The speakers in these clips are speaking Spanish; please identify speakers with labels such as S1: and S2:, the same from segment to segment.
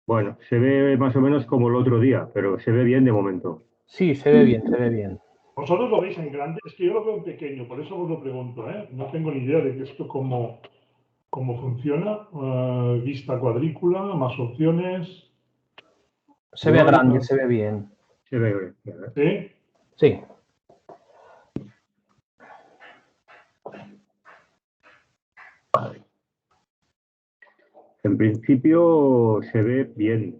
S1: Bueno, se ve más o menos como el otro día, pero se ve bien de momento.
S2: Sí, se ve bien, se ve bien.
S3: ¿Vosotros lo veis en grande? Es que yo lo veo en pequeño, por eso os lo pregunto, ¿eh? No tengo ni idea de que esto cómo funciona. Vista cuadrícula, más opciones.
S2: Se ve
S3: Igual,
S2: grande, se ve bien.
S1: Se ve bien, ¿eh?
S3: ¿sí?
S2: Sí.
S1: Vale. En principio se ve bien.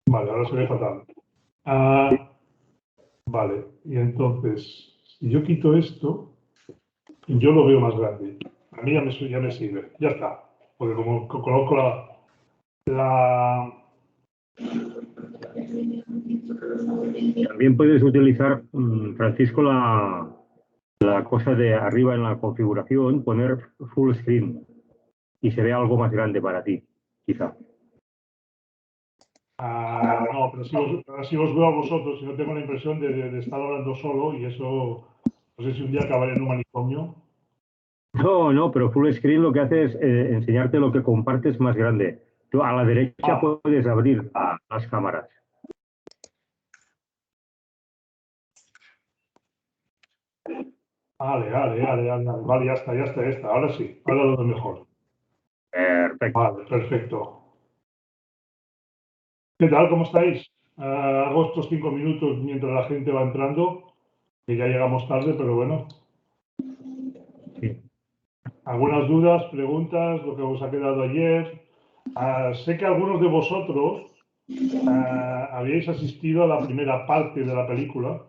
S3: Vale, ahora se ve fatal. Vale, y entonces, si yo quito esto, yo lo veo más grande. A mí ya me sirve, ya está. Porque como coloco la...
S1: También puedes utilizar, Francisco, la cosa de arriba en la configuración, poner full screen y se ve algo más grande para ti, quizá.
S3: no, pero así os veo a vosotros y no tengo la impresión de estar hablando solo y eso, no sé si un día acabaré en un manicomio.
S1: No, no, pero full screen lo que hace es enseñarte lo que compartes más grande. Tú a la derecha puedes abrir las cámaras.
S3: Vale, ya está. Ahora sí, ahora lo veo mejor.
S1: Perfecto.
S3: Vale, perfecto. ¿Qué tal? ¿Cómo estáis? Hago estos 5 minutos mientras la gente va entrando, que ya llegamos tarde, pero bueno.
S1: Sí.
S3: ¿Algunas dudas, preguntas, lo que os ha quedado ayer? Sé que algunos de vosotros habíais asistido a la primera parte de la película,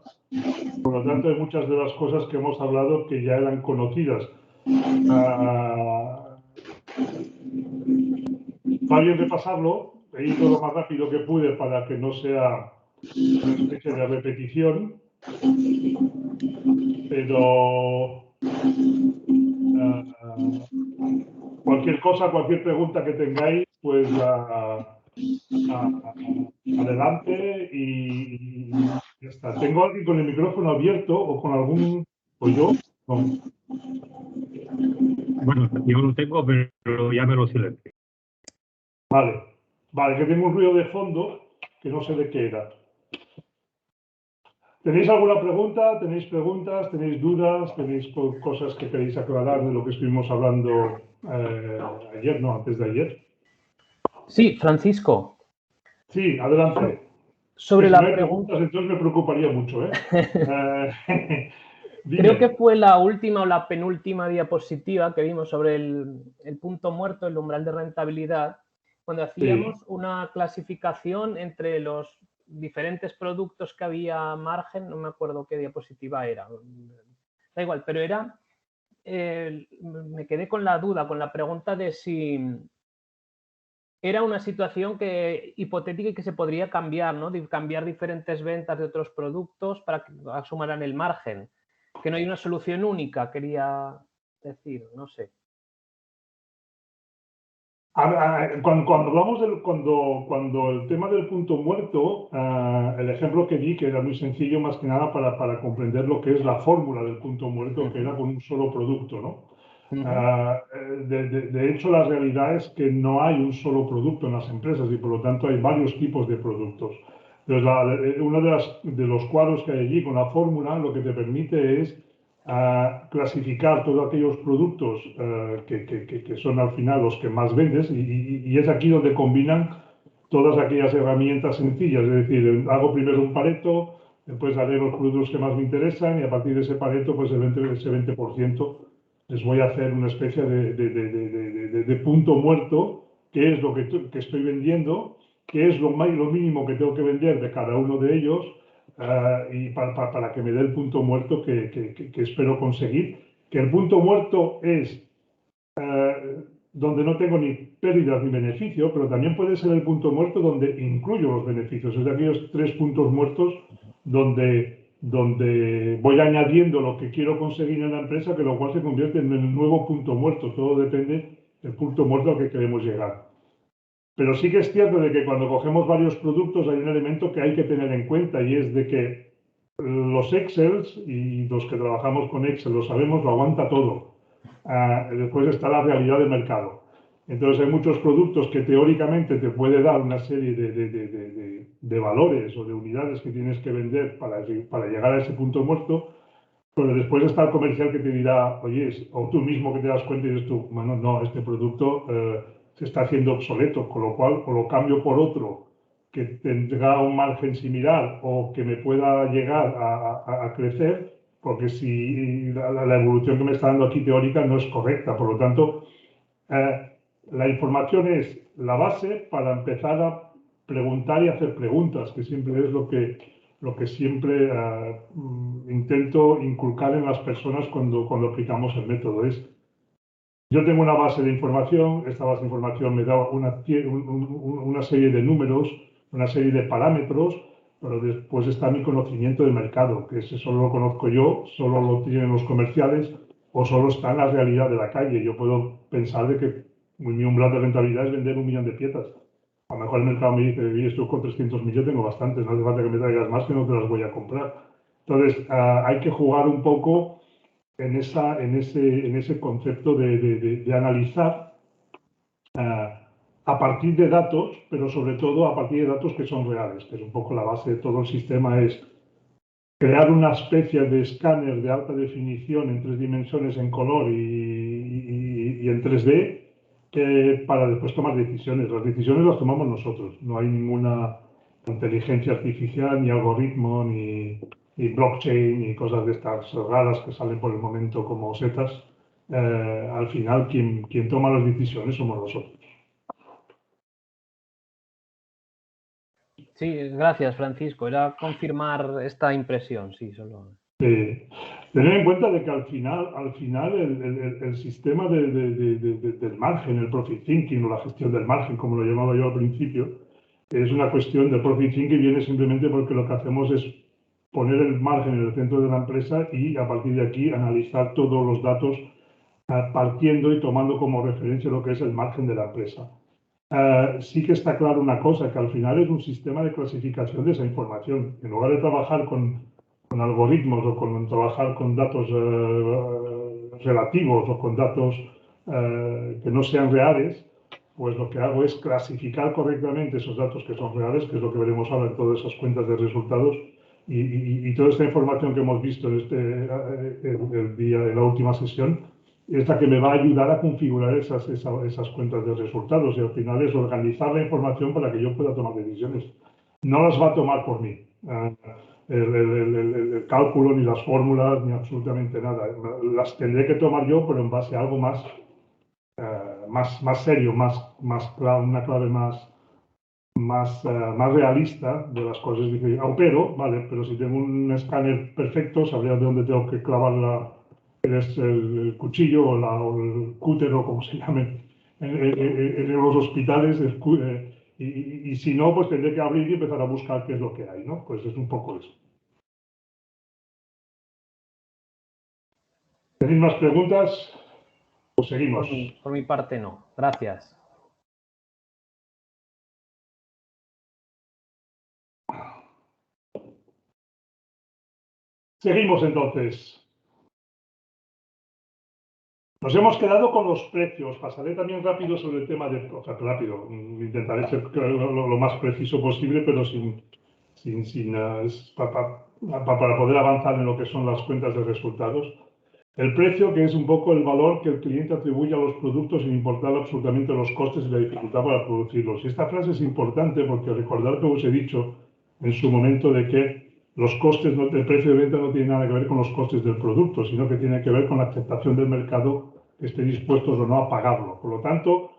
S3: por lo tanto hay muchas de las cosas que hemos hablado que ya eran conocidas. Va bien repasarlo, he ido lo más rápido que pude para que no sea una especie de repetición, pero cualquier cosa, cualquier pregunta que tengáis, pues adelante y ya está. ¿Tengo alguien con el micrófono abierto o con algún, o yo? No.
S1: Bueno, yo lo tengo, pero ya me lo silencio.
S3: Vale, que tengo un ruido de fondo que no sé de qué era. ¿Tenéis alguna pregunta? ¿Tenéis preguntas? ¿Tenéis dudas? ¿Tenéis cosas que queréis aclarar de lo que estuvimos hablando ayer, no, antes de ayer?
S2: Sí, Francisco.
S3: Sí, adelante. Que
S2: Sobre
S3: si no
S2: la
S3: hay
S2: pregunta,
S3: preguntas, entonces me preocuparía mucho, ¿eh?
S2: creo que
S3: Dime.
S2: fue la última o la penúltima diapositiva que vimos sobre el punto muerto, el umbral de rentabilidad, cuando hacíamos
S3: Sí.
S2: una clasificación entre los diferentes productos que había margen, no me acuerdo qué diapositiva era, da igual, pero era, me quedé con la duda, con la pregunta de si era una situación hipotética y que se podría cambiar, ¿no? De cambiar diferentes ventas de otros productos para que asumaran el margen. Que no hay una solución única, quería decir, no sé.
S3: Cuando hablamos cuando el tema del punto muerto, el ejemplo que di, que era muy sencillo más que nada para comprender lo que es la fórmula del punto muerto, que era con un solo producto, ¿no? De hecho, la realidad es que no hay un solo producto en las empresas y por lo tanto hay varios tipos de productos. Entonces, uno de los cuadros que hay allí con la fórmula lo que te permite es clasificar todos aquellos productos que son al final los que más vendes y es aquí donde combinan todas aquellas herramientas sencillas. Es decir, hago primero un pareto, después haré los productos que más me interesan y a partir de ese pareto, pues ese 20% les voy a hacer una especie de punto muerto, que es lo que estoy vendiendo, que es lo mínimo que tengo que vender de cada uno de ellos, y para que me dé el punto muerto que espero conseguir. Que el punto muerto es donde no tengo ni pérdidas ni beneficio, pero también puede ser el punto muerto donde incluyo los beneficios. Es de aquellos 3 puntos muertos donde voy añadiendo lo que quiero conseguir en la empresa, que lo cual se convierte en el nuevo punto muerto. Todo depende del punto muerto al que queremos llegar. Pero sí que es cierto de que cuando cogemos varios productos hay un elemento que hay que tener en cuenta y es de que los Excels, y los que trabajamos con Excel lo sabemos, lo aguanta todo. Después está la realidad del mercado. Entonces hay muchos productos que teóricamente te puede dar una serie de valores o de unidades que tienes que vender para llegar a ese punto muerto, pero después está el comercial que te dirá, oye, o tú mismo que te das cuenta y dices tú, bueno, no, este producto se está haciendo obsoleto, con lo cual o lo cambio por otro que tendrá un margen similar o que me pueda llegar a crecer, porque si la evolución que me está dando aquí teórica no es correcta. Por lo tanto, la información es la base para empezar a preguntar y hacer preguntas, que siempre es lo que siempre intento inculcar en las personas cuando aplicamos el método. Yo tengo una base de información, esta base de información me da una serie de números, una serie de parámetros, pero después está mi conocimiento del mercado, que ese solo lo conozco yo, solo lo tienen los comerciales o solo está en la realidad de la calle. Yo puedo pensar de que mi umbral de rentabilidad es vender 1 millón de piezas. A lo mejor el mercado me dice, y esto con 300.000 yo tengo bastantes, no hace falta que me traigas más, que no te las voy a comprar. Entonces, hay que jugar un poco en ese concepto de analizar a partir de datos, pero sobre todo a partir de datos que son reales, que es un poco la base de todo el sistema, es crear una especie de escáner de alta definición en 3 dimensiones en color y en 3D, para después tomar decisiones. Las decisiones las tomamos nosotros, no hay ninguna inteligencia artificial, ni algoritmo, ni blockchain, ni cosas de estas raras que salen por el momento como setas. Al final, quien toma las decisiones somos nosotros.
S2: Sí, gracias, Francisco. Era confirmar esta impresión, sí, solo.
S3: Tener en cuenta de que al final el sistema del margen, el profit thinking o la gestión del margen, como lo llamaba yo al principio, es una cuestión del profit thinking, viene simplemente porque lo que hacemos es poner el margen en el centro de la empresa y a partir de aquí analizar todos los datos partiendo y tomando como referencia lo que es el margen de la empresa. Sí que está claro una cosa, que al final es un sistema de clasificación de esa información. En lugar de trabajar con algoritmos o con trabajar con datos relativos o con datos que no sean reales, pues lo que hago es clasificar correctamente esos datos que son reales, que es lo que veremos ahora en todas esas cuentas de resultados, y toda esta información que hemos visto en la última sesión, es la que me va a ayudar a configurar esas cuentas de resultados, y al final es organizar la información para que yo pueda tomar decisiones. No las va a tomar por mí. El cálculo, ni las fórmulas, ni absolutamente nada. Las tendré que tomar yo, pero en base a algo más serio, una clave más realista de las cosas. Dice, pero, vale, pero si tengo un escáner perfecto, sabría de dónde tengo que clavar el cuchillo o el cúter o como se llame en los hospitales. Y si no, pues tendré que abrir y empezar a buscar qué es lo que hay, ¿no? Pues es un poco eso. ¿Tenéis más preguntas? Pues seguimos.
S2: Por mi parte no. Gracias.
S3: Seguimos entonces. Nos hemos quedado con los precios. Pasaré también rápido sobre el tema de... O sea, rápido. Intentaré ser lo más preciso posible, pero para poder avanzar en lo que son las cuentas de resultados. El precio, que es un poco el valor que el cliente atribuye a los productos sin importar absolutamente los costes y la dificultad para producirlos. Y esta frase es importante porque recordad que os he dicho en su momento de que los costes, el precio de venta no tiene nada que ver con los costes del producto, sino que tiene que ver con la aceptación del mercado, que esté dispuestos o no a pagarlo. Por lo tanto,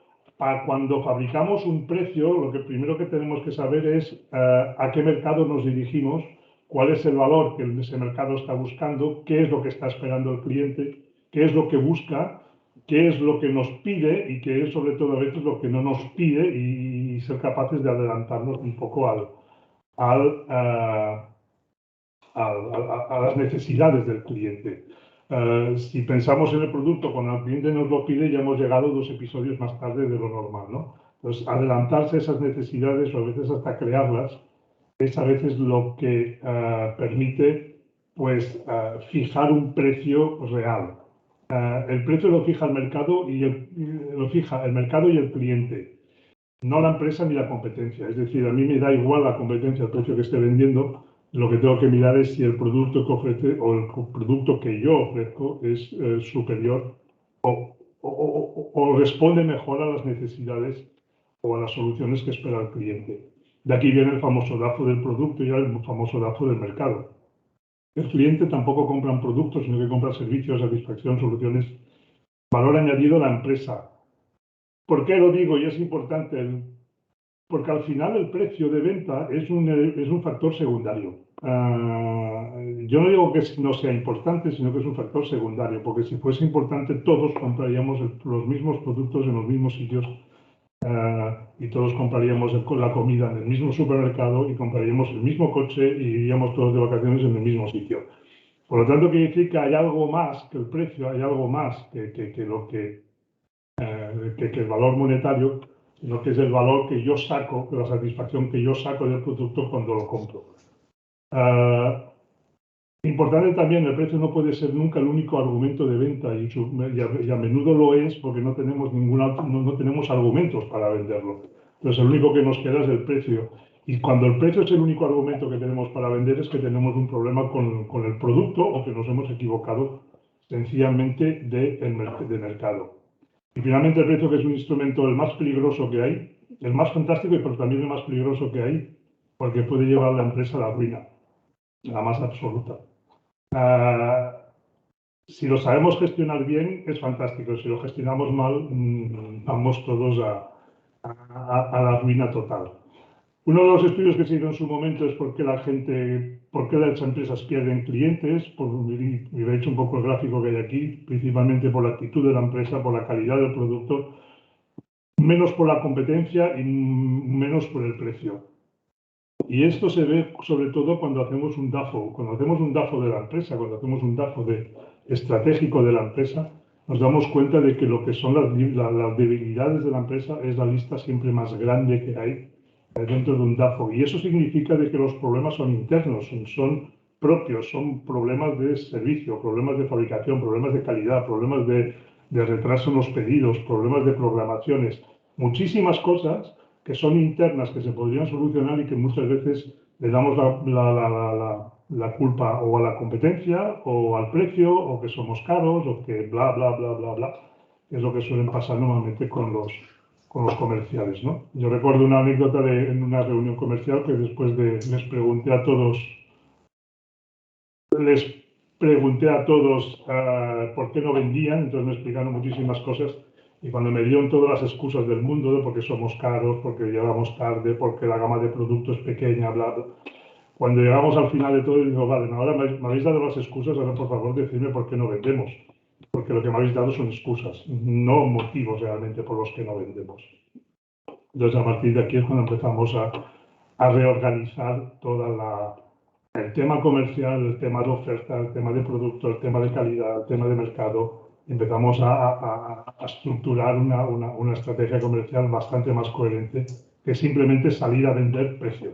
S3: cuando fabricamos un precio, lo que primero que tenemos que saber es a qué mercado nos dirigimos, cuál es el valor que ese mercado está buscando, qué es lo que está esperando el cliente, qué es lo que busca, qué es lo que nos pide y qué es sobre todo a veces lo que no nos pide, y ser capaces de adelantarnos un poco a las necesidades del cliente. Si pensamos en el producto cuando el cliente nos lo pide, ya hemos llegado 2 episodios más tarde de lo normal, ¿no? Entonces, adelantarse a esas necesidades o a veces hasta crearlas es a veces lo que permite pues, fijar un precio real. El precio lo fija el mercado lo fija el mercado y el cliente, no la empresa ni la competencia. Es decir, a mí me da igual la competencia, el precio que esté vendiendo. Lo que tengo que mirar es si el producto que ofrece o el producto que yo ofrezco es superior o responde mejor a las necesidades o a las soluciones que espera el cliente. De aquí viene el famoso DAFO del producto y el famoso DAFO del mercado. El cliente tampoco compra un producto, sino que compra servicios, satisfacción, soluciones, valor añadido a la empresa. ¿Por qué lo digo? Y es importante, porque al final el precio de venta es un factor secundario. Yo no digo que no sea importante, sino que es un factor secundario, porque si fuese importante todos compraríamos los mismos productos en los mismos sitios y todos compraríamos la comida en el mismo supermercado y compraríamos el mismo coche y iríamos todos de vacaciones en el mismo sitio. Por lo tanto, quiere decir que hay algo más que el precio, hay algo más que el valor monetario, sino que es el valor que yo saco, la satisfacción que yo saco del producto cuando lo compro. Importante también, el precio no puede ser nunca el único argumento de venta y a menudo lo es porque no tenemos argumentos para venderlo. Entonces el único que nos queda es el precio. Y cuando el precio es el único argumento que tenemos para vender es que tenemos un problema con el producto o que nos hemos equivocado sencillamente de mercado. Y finalmente el precio, que es un instrumento el más peligroso que hay, el más fantástico pero también el más peligroso que hay, porque puede llevar a la empresa a la ruina, la más absoluta. Si lo sabemos gestionar bien, es fantástico. Si lo gestionamos mal, vamos todos a la ruina total. Uno de los estudios que se hizo en su momento es por qué las empresas pierden clientes, y he hecho un poco el gráfico que hay aquí, principalmente por la actitud de la empresa, por la calidad del producto, menos por la competencia y menos por el precio. Y esto se ve sobre todo cuando hacemos un DAFO. Cuando hacemos un DAFO de la empresa, cuando hacemos un DAFO estratégico de la empresa, nos damos cuenta de que lo que son las debilidades de la empresa es la lista siempre más grande que hay dentro de un DAFO. Y eso significa de que los problemas son internos, son propios, son problemas de servicio, problemas de fabricación, problemas de calidad, problemas de retraso en los pedidos, problemas de programaciones, muchísimas cosas que son internas, que se podrían solucionar y que muchas veces le damos la culpa o a la competencia o al precio o que somos caros o que bla, bla, bla, bla, bla. Es lo que suelen pasar normalmente con los comerciales, ¿no? Yo recuerdo una anécdota en una reunión comercial que después les pregunté a todos por qué no vendían, entonces me explicaron muchísimas cosas. Y cuando me dieron todas las excusas del mundo, de porque somos caros, porque llegamos tarde, porque la gama de productos es pequeña, bla, bla. Cuando llegamos al final de todo, digo, vale, ahora me habéis dado las excusas, ahora por favor decidme por qué no vendemos. Porque lo que me habéis dado son excusas, no motivos realmente por los que no vendemos. Entonces, a partir de aquí es cuando empezamos a reorganizar el tema comercial, el tema de oferta, el tema de producto, el tema de calidad, el tema de mercado. Empezamos a estructurar una estrategia comercial bastante más coherente que simplemente salir a vender precio,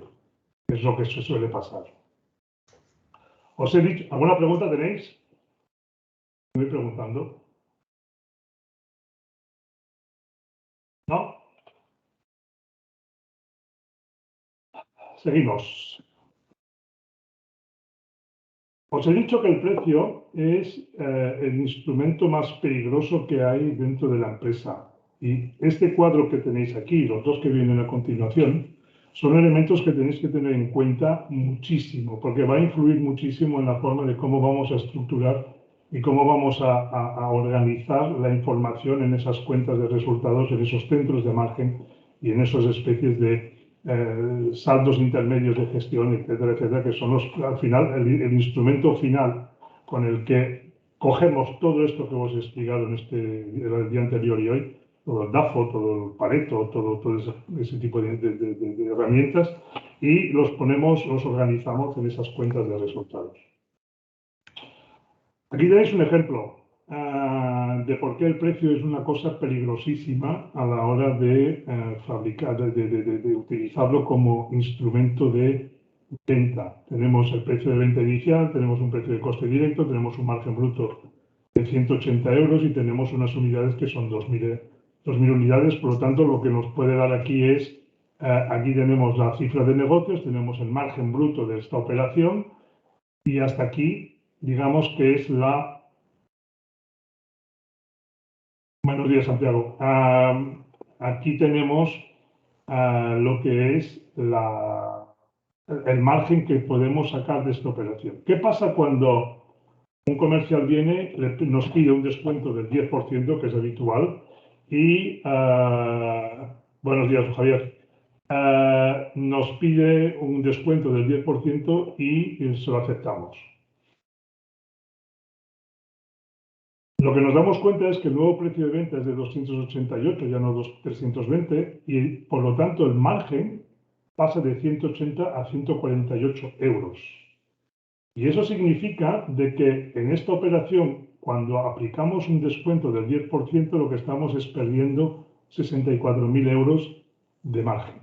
S3: que es lo que se suele pasar. Os he dicho, ¿alguna pregunta tenéis? Estoy preguntando. ¿No? Seguimos. Os he dicho que el precio es el instrumento más peligroso que hay dentro de la empresa. Y este cuadro que tenéis aquí, los dos que vienen a continuación, son elementos que tenéis que tener en cuenta muchísimo, porque va a influir muchísimo en la forma de cómo vamos a estructurar y cómo vamos a organizar la información en esas cuentas de resultados, en esos centros de margen y en esas especies de saldos intermedios de gestión, etcétera, etcétera, que son al final el instrumento final con el que cogemos todo esto que os he explicado en el día anterior y hoy, todo el DAFO, todo el Pareto, todo ese tipo de herramientas, y los organizamos en esas cuentas de resultados. Aquí tenéis un ejemplo de por qué el precio es una cosa peligrosísima a la hora de fabricar, de utilizarlo como instrumento de venta. Tenemos el precio de venta inicial, tenemos un precio de coste directo, tenemos un margen bruto de 180 euros y tenemos unas unidades que son 2.000 unidades. Por lo tanto, lo que nos puede dar aquí es, aquí tenemos la cifra de negocios, tenemos el margen bruto de esta operación y hasta aquí, digamos que es la... Buenos días, Santiago. Aquí tenemos lo que es el margen que podemos sacar de esta operación. ¿Qué pasa cuando un comercial viene, nos pide un descuento del 10%, que es habitual, y, buenos días, Javier, nos pide un descuento del 10% y se lo aceptamos? Lo que nos damos cuenta es que el nuevo precio de venta es de 288, ya no 320, y por lo tanto el margen pasa de 180 a 148 euros. Y eso significa de que en esta operación, cuando aplicamos un descuento del 10%, lo que estamos es perdiendo 64.000 euros de margen.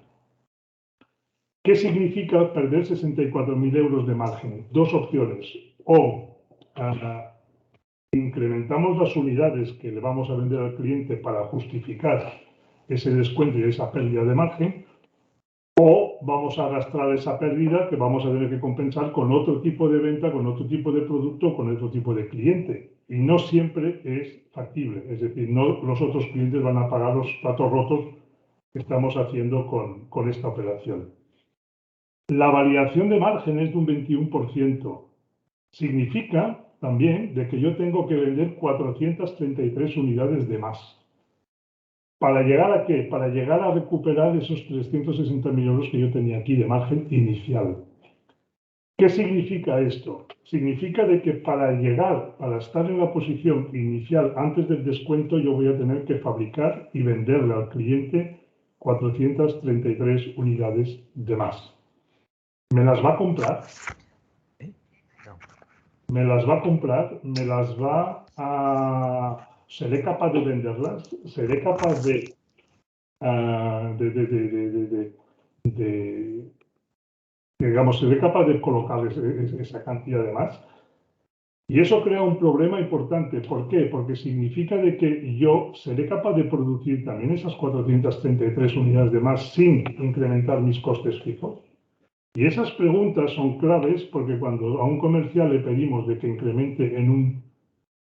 S3: ¿Qué significa perder 64.000 euros de margen? Dos opciones. O incrementamos las unidades que le vamos a vender al cliente para justificar ese descuento y esa pérdida de margen, o vamos a arrastrar esa pérdida que vamos a tener que compensar con otro tipo de venta, con otro tipo de producto, con otro tipo de cliente. Y no siempre es factible. Es decir, no los otros clientes van a pagar los platos rotos que estamos haciendo con esta operación. La variación de margen es de un 21%. Significa también de que yo tengo que vender 433 unidades de más. ¿Para llegar a qué? Para llegar a recuperar esos 360.000 euros que yo tenía aquí de margen inicial. ¿Qué significa esto? Significa de que para estar en la posición inicial antes del descuento, yo voy a tener que fabricar y venderle al cliente 433 unidades de más. ¿Me las va a comprar? ¿Me las va a comprar? ¿Me las va a... ¿Seré capaz de venderlas? ¿Seré capaz digamos, seré capaz de colocar esa cantidad de más? Y eso crea un problema importante. ¿Por qué? Porque significa de que yo seré capaz de producir también esas 433 unidades de más sin incrementar mis costes fijos. Y esas preguntas son claves porque cuando a un comercial le pedimos de que incremente en un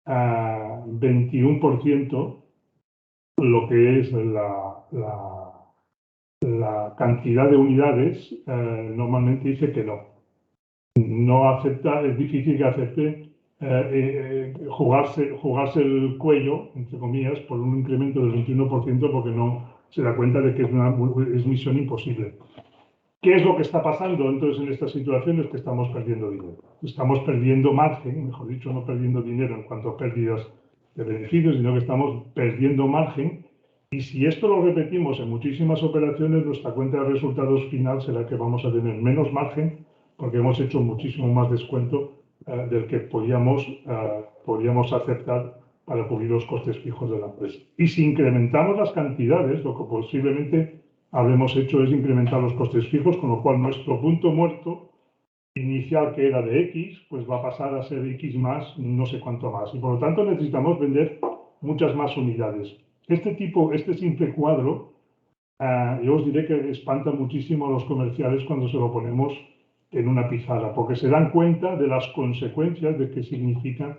S3: 21% lo que es la cantidad de unidades, normalmente dice que no. No acepta, es difícil que acepte jugarse el cuello, entre comillas, por un incremento del 21% porque no se da cuenta de que es misión imposible. ¿Qué es lo que está pasando entonces en estas situaciones? Que estamos perdiendo dinero. Estamos perdiendo margen, mejor dicho, no perdiendo dinero en cuanto a pérdidas de beneficios, sino que estamos perdiendo margen. Y si esto lo repetimos en muchísimas operaciones, nuestra cuenta de resultados final será que vamos a tener menos margen porque hemos hecho muchísimo más descuento del que podíamos aceptar para cubrir los costes fijos de la empresa. Y si incrementamos las cantidades, lo que posiblemente habremos hecho es incrementar los costes fijos, con lo cual nuestro punto muerto inicial, que era de X, pues va a pasar a ser X más no sé cuánto más. Y por lo tanto necesitamos vender muchas más unidades. Este simple cuadro, yo os diré que espanta muchísimo a los comerciales cuando se lo ponemos en una pizarra, porque se dan cuenta de las consecuencias de qué significa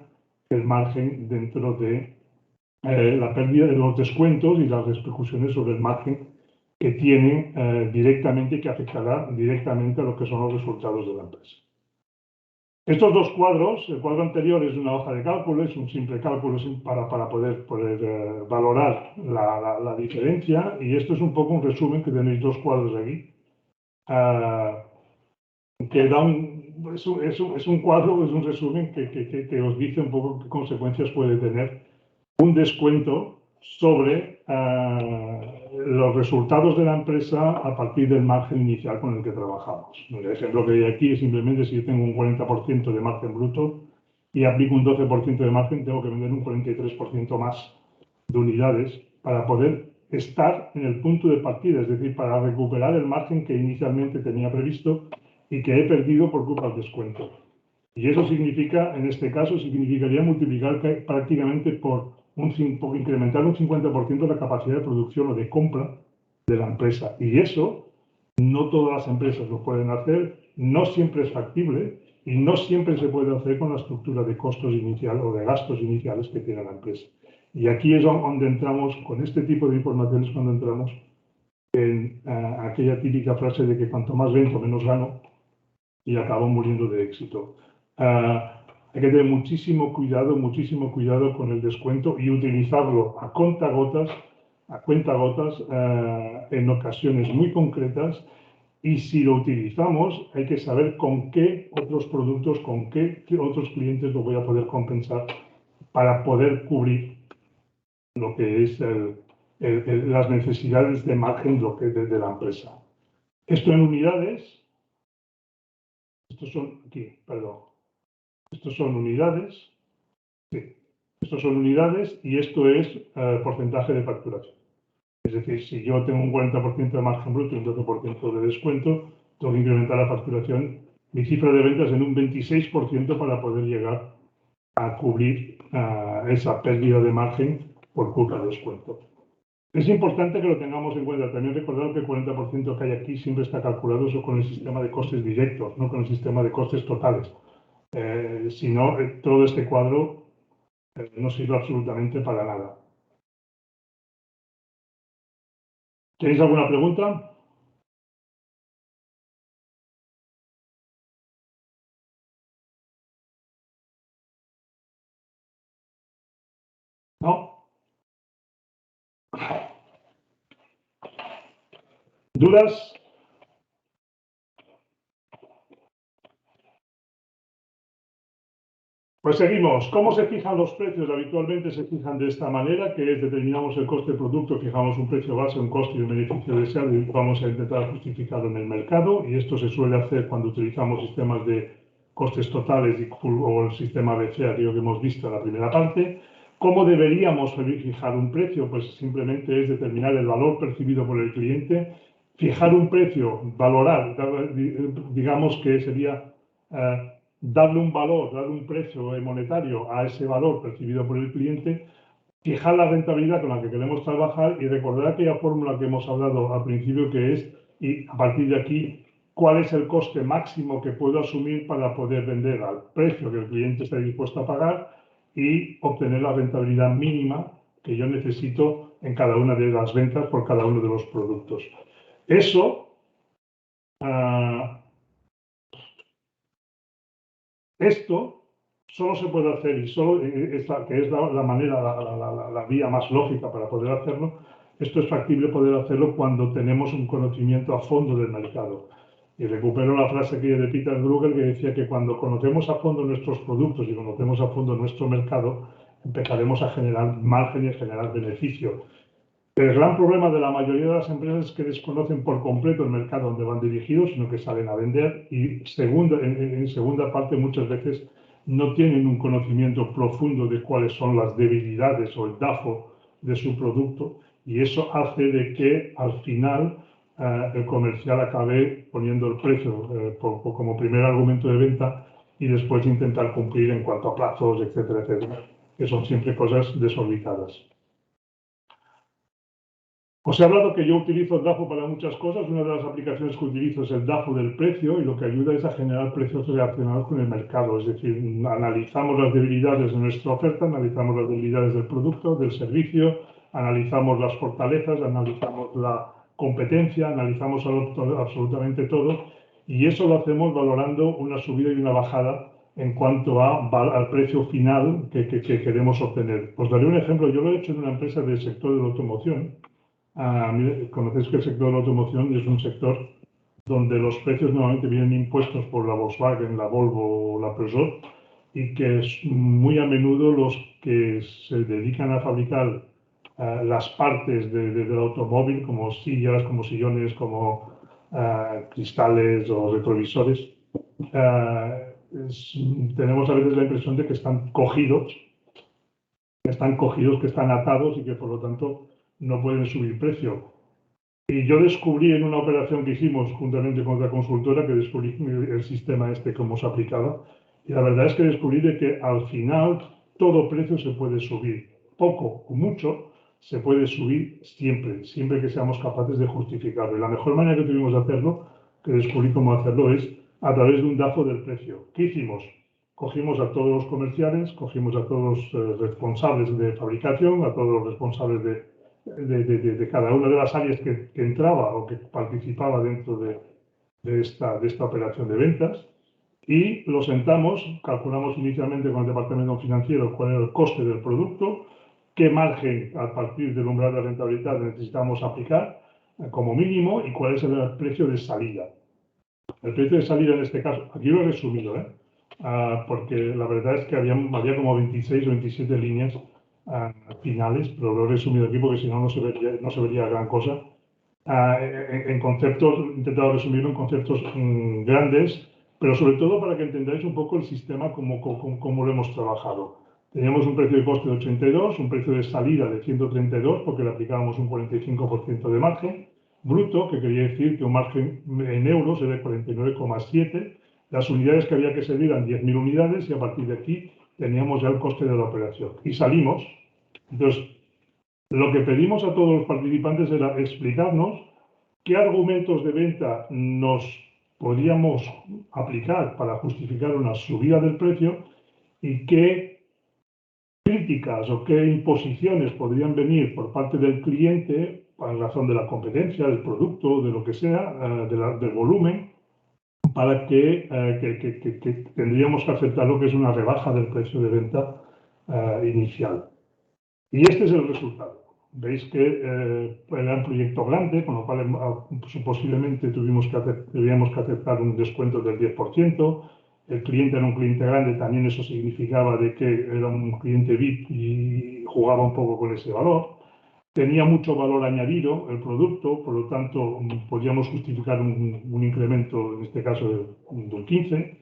S3: el margen dentro de la pérdida de los descuentos y las repercusiones sobre el margen que tienen directamente, que afectará directamente a lo que son los resultados de la empresa. Estos dos cuadros, el cuadro anterior es una hoja de cálculo, es un simple cálculo para poder valorar la diferencia, y esto es un poco un resumen, que tenéis dos cuadros aquí, que da es un cuadro, es un resumen que os dice un poco qué consecuencias puede tener un descuento sobre los resultados de la empresa a partir del margen inicial con el que trabajamos. El ejemplo que hay aquí es simplemente si yo tengo un 40% de margen bruto y aplico un 12% de margen, tengo que vender un 43% más de unidades para poder estar en el punto de partida, es decir, para recuperar el margen que inicialmente tenía previsto y que he perdido por culpa del descuento. Y eso significa, en este caso, significaría multiplicar prácticamente por incrementar un 50% la capacidad de producción o de compra de la empresa. Y eso no todas las empresas lo pueden hacer, no siempre es factible y no siempre se puede hacer con la estructura de costos inicial o de gastos iniciales que tiene la empresa. Y aquí es donde entramos, con este tipo de informaciones, cuando entramos en aquella típica frase de que cuanto más vendo, menos gano, y acabo muriendo de éxito. Hay que tener muchísimo cuidado con el descuento y utilizarlo a cuentagotas en ocasiones muy concretas. Y si lo utilizamos, hay que saber con qué otros productos, con qué otros clientes lo voy a poder compensar para poder cubrir lo que es las necesidades de margen de la empresa. Esto en unidades, estos son unidades, sí, estos son unidades y esto es porcentaje de facturación. Es decir, si yo tengo un 40% de margen bruto y un 12% de descuento, tengo que incrementar la facturación, mi cifra de ventas en un 26% para poder llegar a cubrir esa pérdida de margen por culpa del descuento. Es importante que lo tengamos en cuenta. También recordar que el 40% que hay aquí siempre está calculado eso con el sistema de costes directos, no con el sistema de costes totales. Si no, todo este cuadro no sirve absolutamente para nada. ¿Tenéis alguna pregunta? ¿No? ¿Dudas? Pues seguimos. ¿Cómo se fijan los precios? Habitualmente se fijan de esta manera, que es determinamos el coste del producto, fijamos un precio base, un coste y un beneficio deseado y vamos a intentar justificarlo en el mercado. Y esto se suele hacer cuando utilizamos sistemas de costes totales o el sistema BCA, que hemos visto en la primera parte. ¿Cómo deberíamos fijar un precio? Pues simplemente es determinar el valor percibido por el cliente, fijar un precio, valorar, digamos que sería darle un valor, darle un precio monetario a ese valor percibido por el cliente, fijar la rentabilidad con la que queremos trabajar y recordar aquella fórmula que hemos hablado al principio, que es, y a partir de aquí, cuál es el coste máximo que puedo asumir para poder vender al precio que el cliente está dispuesto a pagar y obtener la rentabilidad mínima que yo necesito en cada una de las ventas por cada uno de los productos. Eso esto solo se puede hacer, y solo que es la manera, la vía más lógica para poder hacerlo, esto es factible poder hacerlo cuando tenemos un conocimiento a fondo del mercado. Y recupero la frase aquella de Peter Drucker que decía que cuando conocemos a fondo nuestros productos y conocemos a fondo nuestro mercado, empezaremos a generar margen y a generar beneficio. El gran problema de la mayoría de las empresas es que desconocen por completo el mercado donde van dirigidos, sino que salen a vender y en segunda parte muchas veces no tienen un conocimiento profundo de cuáles son las debilidades o el DAFO de su producto y eso hace de que al final el comercial acabe poniendo el precio como primer argumento de venta y después intentar cumplir en cuanto a plazos, etcétera, etcétera, que son siempre cosas desorbitadas. Os he hablado que yo utilizo el DAFO para muchas cosas. Una de las aplicaciones que utilizo es el DAFO del precio y lo que ayuda es a generar precios relacionados con el mercado. Es decir, analizamos las debilidades de nuestra oferta, analizamos las debilidades del producto, del servicio, analizamos las fortalezas, analizamos la competencia, analizamos absolutamente todo y eso lo hacemos valorando una subida y una bajada en cuanto al precio final que queremos obtener. Os daré un ejemplo. Yo lo he hecho en una empresa del sector de la automoción. Conocéis que el sector de la automoción es un sector donde los precios normalmente vienen impuestos por la Volkswagen, la Volvo o la Peugeot y que es muy a menudo los que se dedican a fabricar las partes del automóvil como sillas, como sillones, como cristales o retrovisores. Tenemos a veces la impresión de que están cogidos, que están atados y que por lo tanto no pueden subir precio. Y yo descubrí en una operación que hicimos juntamente con otra consultora, que descubrí el sistema cómo se aplicaba, Y la verdad es que descubrí de que al final todo precio se puede subir, poco o mucho, se puede subir siempre, siempre que seamos capaces de justificarlo. Y la mejor manera que tuvimos de hacerlo, que descubrí cómo hacerlo, es a través de un DAFO del precio. ¿Qué hicimos? Cogimos a todos los comerciales, cogimos a todos los responsables de fabricación, a todos los responsables de cada una de las áreas que entraba o que participaba dentro de esta operación de ventas, y los sentamos, calculamos inicialmente con el departamento financiero cuál era el coste del producto, qué margen a partir del umbral de rentabilidad necesitamos aplicar como mínimo y cuál es el precio de salida. El precio de salida en este caso, aquí lo he resumido, porque la verdad es que había como 26 o 27 líneas finales, pero lo he resumido aquí porque si no, no se vería gran cosa. En conceptos, he intentado resumirlo en conceptos grandes, pero sobre todo para que entendáis un poco el sistema como lo hemos trabajado. Teníamos un precio de coste de 82, un precio de salida de 132, porque le aplicábamos un 45% de margen bruto, que quería decir que un margen en euros era de 49,7. Las unidades que había que servir eran 10.000 unidades y a partir de aquí teníamos ya el coste de la operación. Y salimos. Entonces, lo que pedimos a todos los participantes era explicarnos qué argumentos de venta nos podíamos aplicar para justificar una subida del precio y qué críticas o qué imposiciones podrían venir por parte del cliente en razón de la competencia, del producto, de lo que sea, del volumen, para que tendríamos que aceptar lo que es una rebaja del precio de venta inicial. Y este es el resultado. Veis que era un proyecto grande, con lo cual posiblemente debíamos que aceptar un descuento del 10%. El cliente era un cliente grande, también eso significaba de que era un cliente VIP y jugaba un poco con ese valor. Tenía mucho valor añadido el producto, por lo tanto podíamos justificar un incremento, en este caso de un 15%.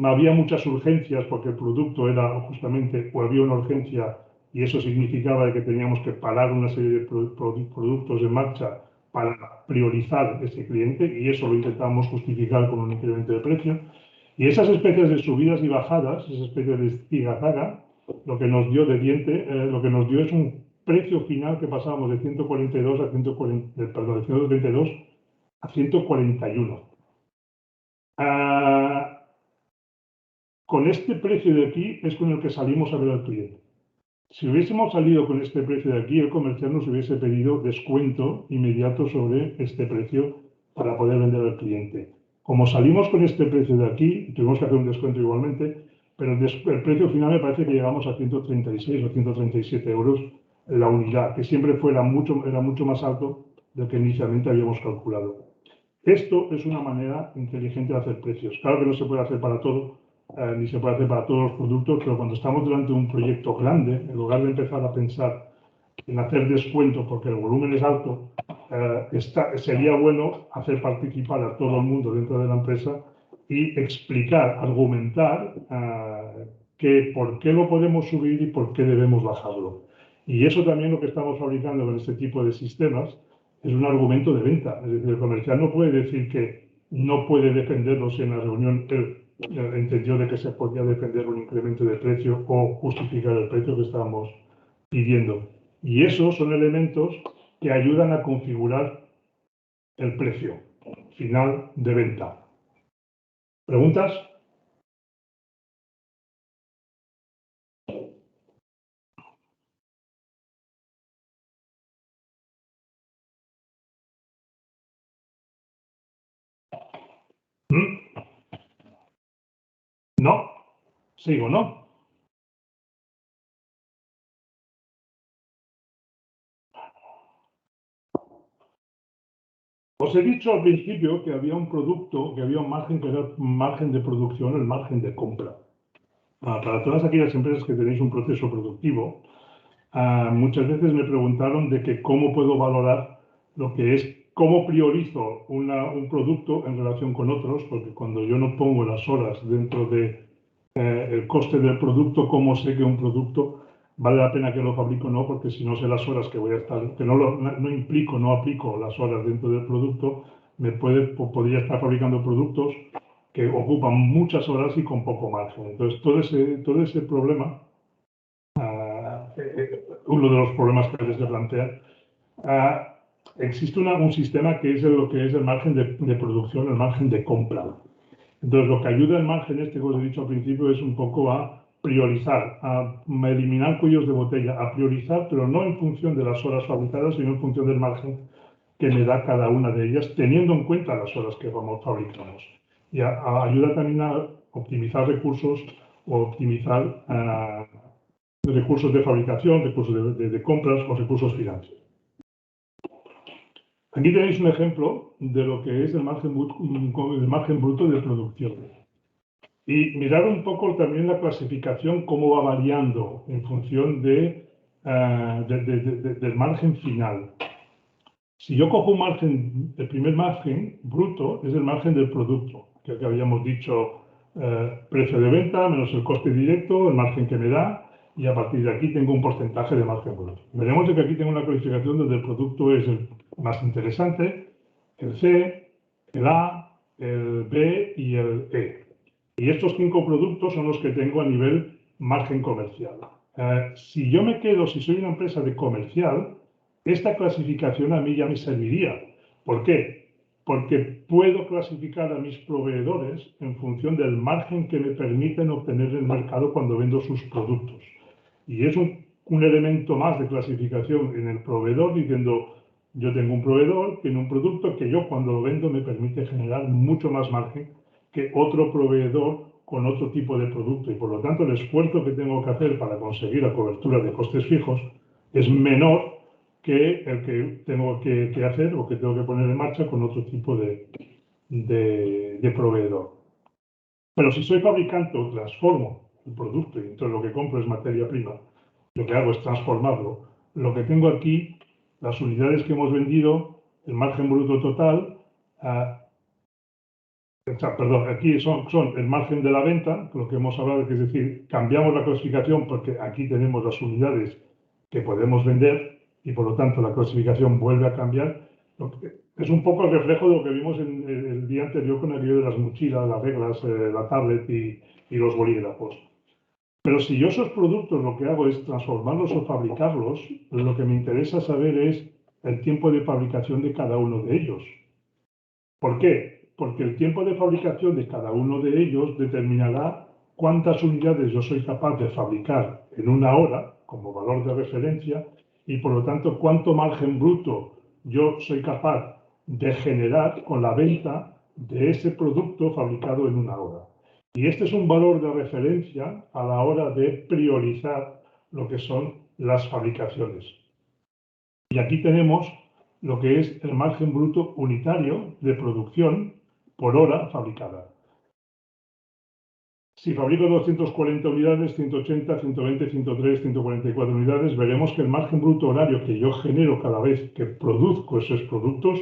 S3: Había muchas urgencias porque el producto era justamente, o había una urgencia, y eso significaba que teníamos que parar una serie de productos en marcha para priorizar ese cliente, y eso lo intentábamos justificar con un incremento de precio. Y esas especies de subidas y bajadas, esas especies de estiga-zaga, lo que nos dio lo que nos dio es un precio final que pasábamos de 142 a 132 a 141. Con este precio de aquí es con el que salimos a ver al cliente. Si hubiésemos salido con este precio de aquí, el comercial nos hubiese pedido descuento inmediato sobre este precio para poder vender al cliente. Como salimos con este precio de aquí, tuvimos que hacer un descuento igualmente, pero el precio final me parece que llegamos a 136 o 137 euros la unidad, que siempre era mucho más alto del que inicialmente habíamos calculado. Esto es una manera inteligente de hacer precios. Claro que no se puede hacer para todo, ni se puede hacer para todos los productos, pero cuando estamos delante de un proyecto grande, en lugar de empezar a pensar en hacer descuento porque el volumen es alto, sería bueno hacer participar a todo el mundo dentro de la empresa y explicar, argumentar por qué lo podemos subir y por qué debemos bajarlo. Y eso también lo que estamos fabricando con este tipo de sistemas es un argumento de venta. Es decir, el comercial no puede decir que no puede defenderlo si en la reunión entendió de que se podía defender un incremento de precio o justificar el precio que estábamos pidiendo. Y esos son elementos que ayudan a configurar el precio final de venta. ¿Preguntas? ¿No? ¿Sigo, no? Os he dicho al principio que había un producto, que había un margen que era un margen de producción, el margen de compra. Para todas aquellas empresas que tenéis un proceso productivo, muchas veces me preguntaron de que cómo puedo valorar lo que es, cómo priorizo un producto en relación con otros, porque cuando yo no pongo las horas dentro del coste del producto, ¿cómo sé que un producto vale la pena que lo fabrico o no? Porque si no sé las horas que voy a estar, que no aplico las horas dentro del producto, podría estar fabricando productos que ocupan muchas horas y con poco margen. Entonces, todo ese problema, uno de los problemas que se plantea, existe un sistema que es lo que es el margen de producción, el margen de compra. Entonces, lo que ayuda el margen que os he dicho al principio es un poco a priorizar, a eliminar cuellos de botella, a priorizar, pero no en función de las horas fabricadas, sino en función del margen que me da cada una de ellas, teniendo en cuenta las horas que fabricamos. Y ayuda también a optimizar recursos o optimizar recursos de fabricación, recursos de compras o recursos financieros. Aquí tenéis un ejemplo de lo que es el margen bruto de producción. Y mirad un poco también la clasificación, cómo va variando en función del margen final. Si yo cojo un margen, el primer margen bruto es el margen del producto, que habíamos dicho precio de venta menos el coste directo, el margen que me da, y a partir de aquí tengo un porcentaje de margen bruto. Veremos que aquí tengo una clasificación donde el producto es el más interesante, el C, el A, el B y el E. Y estos 5 productos son los que tengo a nivel margen comercial. Si yo me quedo, si soy una empresa de comercial, esta clasificación a mí ya me serviría. ¿Por qué? Porque puedo clasificar a mis proveedores en función del margen que me permiten obtener en el mercado cuando vendo sus productos. Y es un elemento más de clasificación en el proveedor, diciendo, yo tengo un proveedor, tiene un producto que yo cuando lo vendo me permite generar mucho más margen que otro proveedor con otro tipo de producto. Y por lo tanto el esfuerzo que tengo que hacer para conseguir la cobertura de costes fijos es menor que el que tengo que hacer o que tengo que poner en marcha con otro tipo de proveedor. Pero si soy fabricante o transformo el producto y entonces lo que compro es materia prima, lo que hago es transformarlo. Lo que tengo aquí, las unidades que hemos vendido, el margen bruto total, perdón, aquí son el margen de la venta, lo que hemos hablado, que es decir, cambiamos la clasificación porque aquí tenemos las unidades que podemos vender y por lo tanto la clasificación vuelve a cambiar. Es un poco el reflejo de lo que vimos en el día anterior con aquello de las mochilas, las reglas, la tablet y los bolígrafos. Pero si yo esos productos lo que hago es transformarlos o fabricarlos, lo que me interesa saber es el tiempo de fabricación de cada uno de ellos. ¿Por qué? Porque el tiempo de fabricación de cada uno de ellos determinará cuántas unidades yo soy capaz de fabricar en una hora, como valor de referencia, y por lo tanto cuánto margen bruto yo soy capaz de generar con la venta de ese producto fabricado en una hora. Y este es un valor de referencia a la hora de priorizar lo que son las fabricaciones. Y aquí tenemos lo que es el margen bruto unitario de producción por hora fabricada. Si fabrico 240 unidades, 180, 120, 103, 144 unidades, veremos que el margen bruto horario que yo genero cada vez que produzco esos productos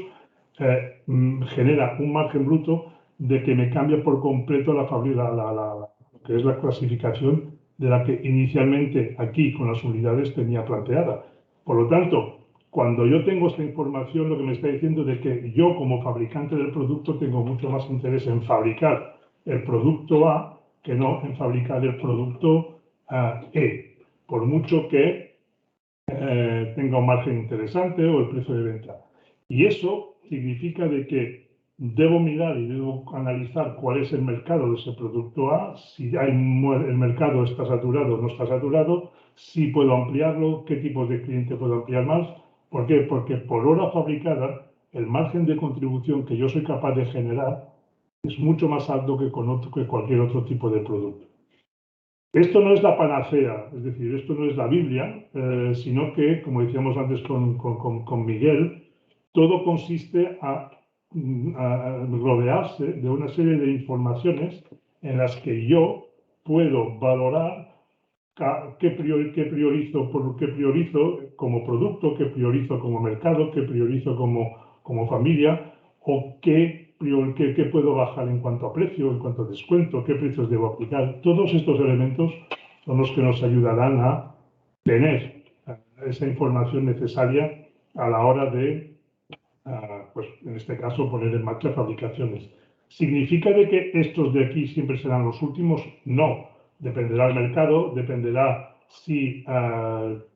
S3: genera un margen bruto de que me cambia por completo que es la clasificación de la que inicialmente aquí con las unidades tenía planteada. Por lo tanto, cuando yo tengo esta información, lo que me está diciendo es que yo como fabricante del producto tengo mucho más interés en fabricar el producto A que no en fabricar el producto E, por mucho que tenga un margen interesante o el precio de venta. Y eso significa de que debo mirar y debo analizar cuál es el mercado de ese producto A, si el mercado está saturado o no está saturado, si puedo ampliarlo, qué tipos de cliente puedo ampliar más. ¿Por qué? Porque por hora fabricada, el margen de contribución que yo soy capaz de generar es mucho más alto que cualquier otro tipo de producto. Esto no es la panacea, es decir, esto no es la Biblia, sino que, como decíamos antes con Miguel, todo consiste a rodearse de una serie de informaciones en las que yo puedo valorar qué priorizo como producto, qué priorizo como mercado, qué priorizo como familia, o qué puedo bajar en cuanto a precio, en cuanto a descuento, qué precios debo aplicar. Todos estos elementos son los que nos ayudarán a tener esa información necesaria a la hora de, pues en este caso, poner en marcha fabricaciones. ¿Significa de que estos de aquí siempre serán los últimos? No. Dependerá del mercado, dependerá si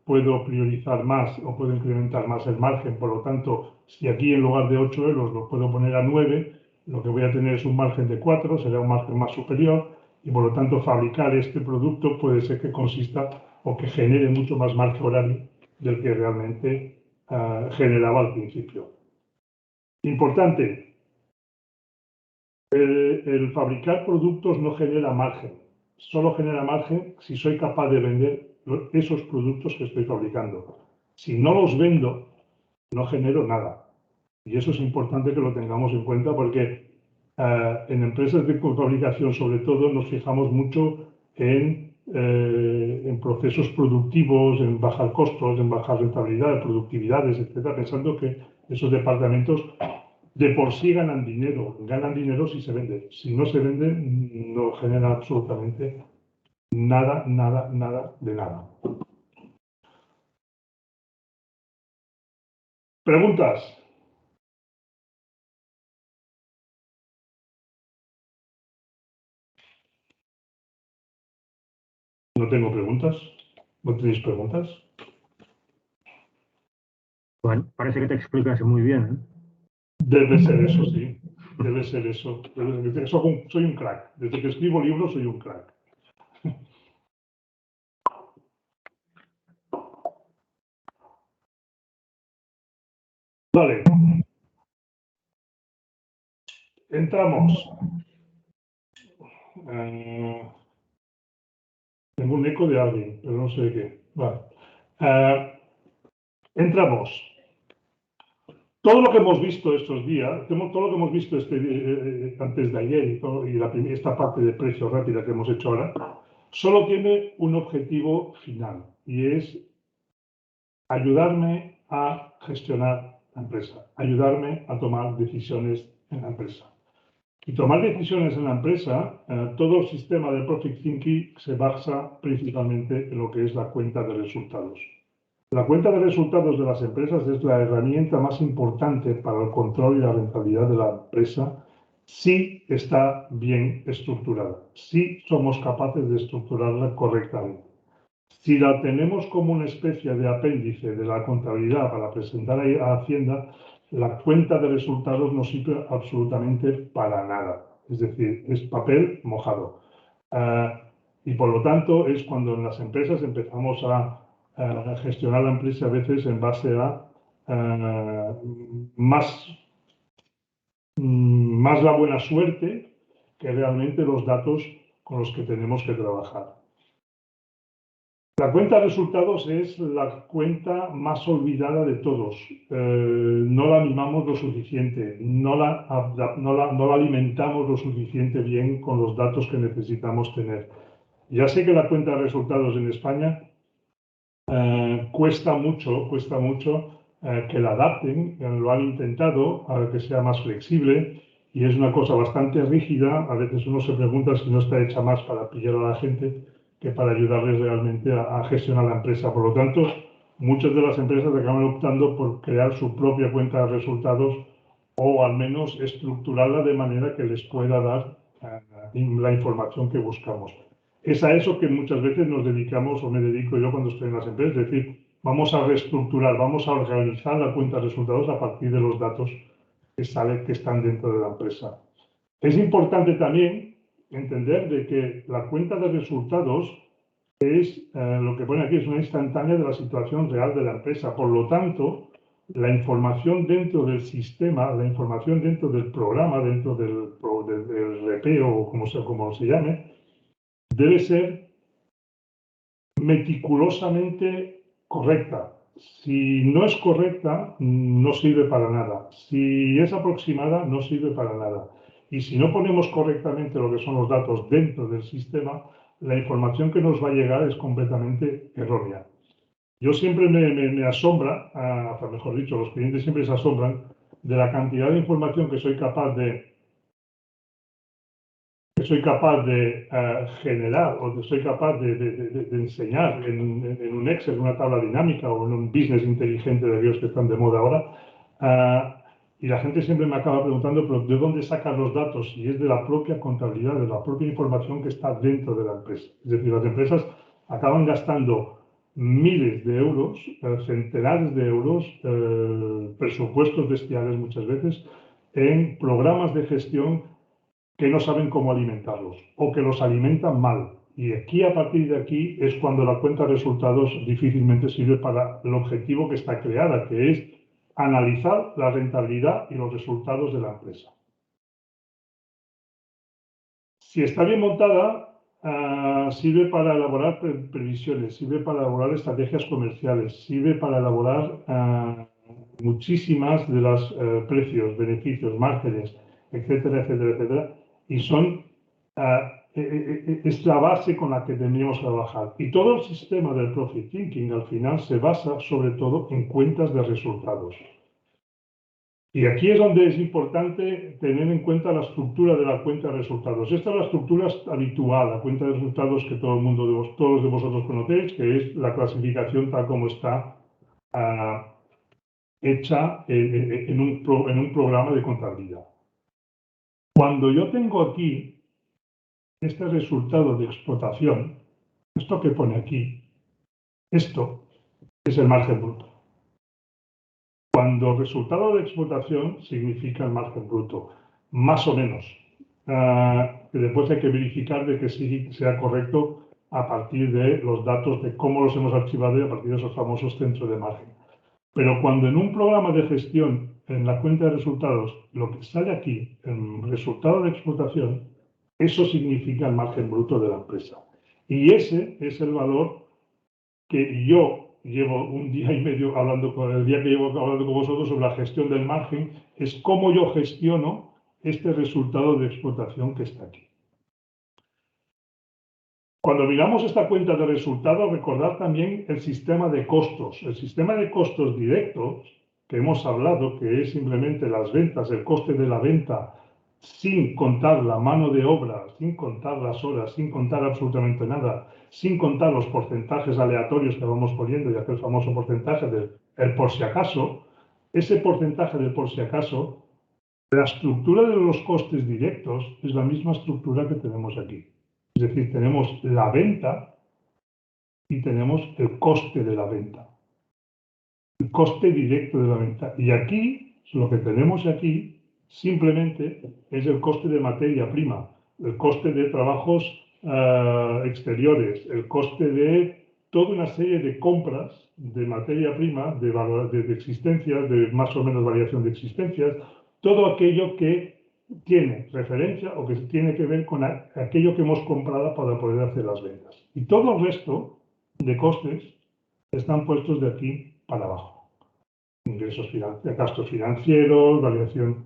S3: puedo priorizar más o puedo incrementar más el margen. Por lo tanto, si aquí en lugar de 8 euros lo puedo poner a 9, lo que voy a tener es un margen de 4, será un margen más superior y por lo tanto fabricar este producto puede ser que consista o que genere mucho más margen horario del que realmente generaba al principio. Importante, el fabricar productos no genera margen, solo genera margen si soy capaz de vender esos productos que estoy fabricando. Si no los vendo, no genero nada. Y eso es importante que lo tengamos en cuenta porque en empresas de fabricación, sobre todo, nos fijamos mucho en procesos productivos, en bajar costos, en bajar rentabilidad, productividades, etcétera, pensando que esos departamentos de por sí ganan dinero si se vende. Si no se vende, no genera absolutamente nada, nada, nada de nada. ¿Preguntas? No tengo preguntas. ¿No tenéis preguntas?
S1: Bueno, parece que te explicas muy bien, ¿eh?
S3: Debe ser eso, sí. Debe ser eso. Soy un crack. Desde que escribo libros soy un crack. Vale. Entramos. Tengo un eco de alguien, pero no sé de qué. Vale. Entramos. Todo lo que hemos visto estos días, todo lo que hemos visto antes de ayer y esta parte de precio rápida que hemos hecho ahora, solo tiene un objetivo final y es ayudarme a gestionar la empresa, ayudarme a tomar decisiones en la empresa. Y tomar decisiones en la empresa, todo el sistema de Profit Thinking se basa principalmente en lo que es la cuenta de resultados. La cuenta de resultados de las empresas es la herramienta más importante para el control y la rentabilidad de la empresa si está bien estructurada, si somos capaces de estructurarla correctamente. Si la tenemos como una especie de apéndice de la contabilidad para presentar a Hacienda, la cuenta de resultados no sirve absolutamente para nada. Es decir, es papel mojado. Y por lo tanto es cuando en las empresas empezamos a gestionar la empresa a veces en base a más la buena suerte que realmente los datos con los que tenemos que trabajar. La cuenta de resultados es la cuenta más olvidada de todos. No la mimamos lo suficiente, no la alimentamos lo suficiente bien con los datos que necesitamos tener. Ya sé que la cuenta de resultados en España cuesta mucho que la adapten, lo han intentado a que sea más flexible y es una cosa bastante rígida. A veces uno se pregunta si no está hecha más para pillar a la gente que para ayudarles realmente a gestionar la empresa. Por lo tanto, muchas de las empresas acaban optando por crear su propia cuenta de resultados o al menos estructurarla de manera que les pueda dar la información que buscamos. Es a eso que muchas veces nos dedicamos, o me dedico yo cuando estoy en las empresas, es decir, vamos a reestructurar, vamos a organizar la cuenta de resultados a partir de los datos que están dentro de la empresa. Es importante también entender de que la cuenta de resultados es, lo que pone aquí, es una instantánea de la situación real de la empresa. Por lo tanto, la información dentro del sistema, la información dentro del programa, dentro del RP o como se llame, debe ser meticulosamente correcta. Si no es correcta, no sirve para nada. Si es aproximada, no sirve para nada. Y si no ponemos correctamente lo que son los datos dentro del sistema, la información que nos va a llegar es completamente errónea. Yo siempre me asombra, mejor dicho, los clientes siempre se asombran de la cantidad de información que soy capaz de generar o que soy capaz de enseñar en un Excel, en una tabla dinámica o en un business inteligente de Dios que están de moda ahora, Y la gente siempre me acaba preguntando, pero ¿de dónde sacan los datos? Y es de la propia contabilidad, de la propia información que está dentro de la empresa. Es decir, las empresas acaban gastando miles de euros, centenares de euros, presupuestos bestiales muchas veces, en programas de gestión que no saben cómo alimentarlos o que los alimentan mal. Y aquí, a partir de aquí, es cuando la cuenta de resultados difícilmente sirve para el objetivo que está creada, que es analizar la rentabilidad y los resultados de la empresa. Si está bien montada, sirve para elaborar previsiones, sirve para elaborar estrategias comerciales, sirve para elaborar muchísimas de los precios, beneficios, márgenes, etcétera, etcétera, etcétera. Y es la base con la que tendríamos que trabajar. Y todo el sistema del Profit Thinking al final se basa sobre todo en cuentas de resultados. Y aquí es donde es importante tener en cuenta la estructura de la cuenta de resultados. Esta es la estructura habitual, la cuenta de resultados que todos de vosotros conocéis, que es la clasificación tal como está hecha en un programa de contabilidad. Cuando yo tengo aquí este resultado de explotación, esto que pone aquí, esto es el margen bruto. Cuando el resultado de explotación significa el margen bruto, más o menos. Que después hay que verificar de que sí sea correcto a partir de los datos de cómo los hemos archivado y a partir de esos famosos centros de margen. Pero cuando en un programa de gestión, en la cuenta de resultados, lo que sale aquí, el resultado de explotación, eso significa el margen bruto de la empresa. Y ese es el valor que yo llevo un día y medio el día que llevo hablando con vosotros sobre la gestión del margen, es cómo yo gestiono este resultado de explotación que está aquí. Cuando miramos esta cuenta de resultados, recordad también el sistema de costos. El sistema de costos directos que hemos hablado, que es simplemente las ventas, el coste de la venta, sin contar la mano de obra, sin contar las horas, sin contar absolutamente nada, sin contar los porcentajes aleatorios que vamos poniendo y aquel famoso porcentaje del por si acaso, ese porcentaje del por si acaso, la estructura de los costes directos es la misma estructura que tenemos aquí. Es decir, tenemos la venta y tenemos el coste de la venta. El coste directo de la venta. Y aquí, lo que tenemos aquí, simplemente es el coste de materia prima, el coste de trabajos exteriores, el coste de toda una serie de compras de materia prima, de existencias, de más o menos variación de existencias, todo aquello que tiene referencia o que tiene que ver con aquello que hemos comprado para poder hacer las ventas. Y todo el resto de costes están puestos de aquí para abajo. Ingresos gastos financieros, variación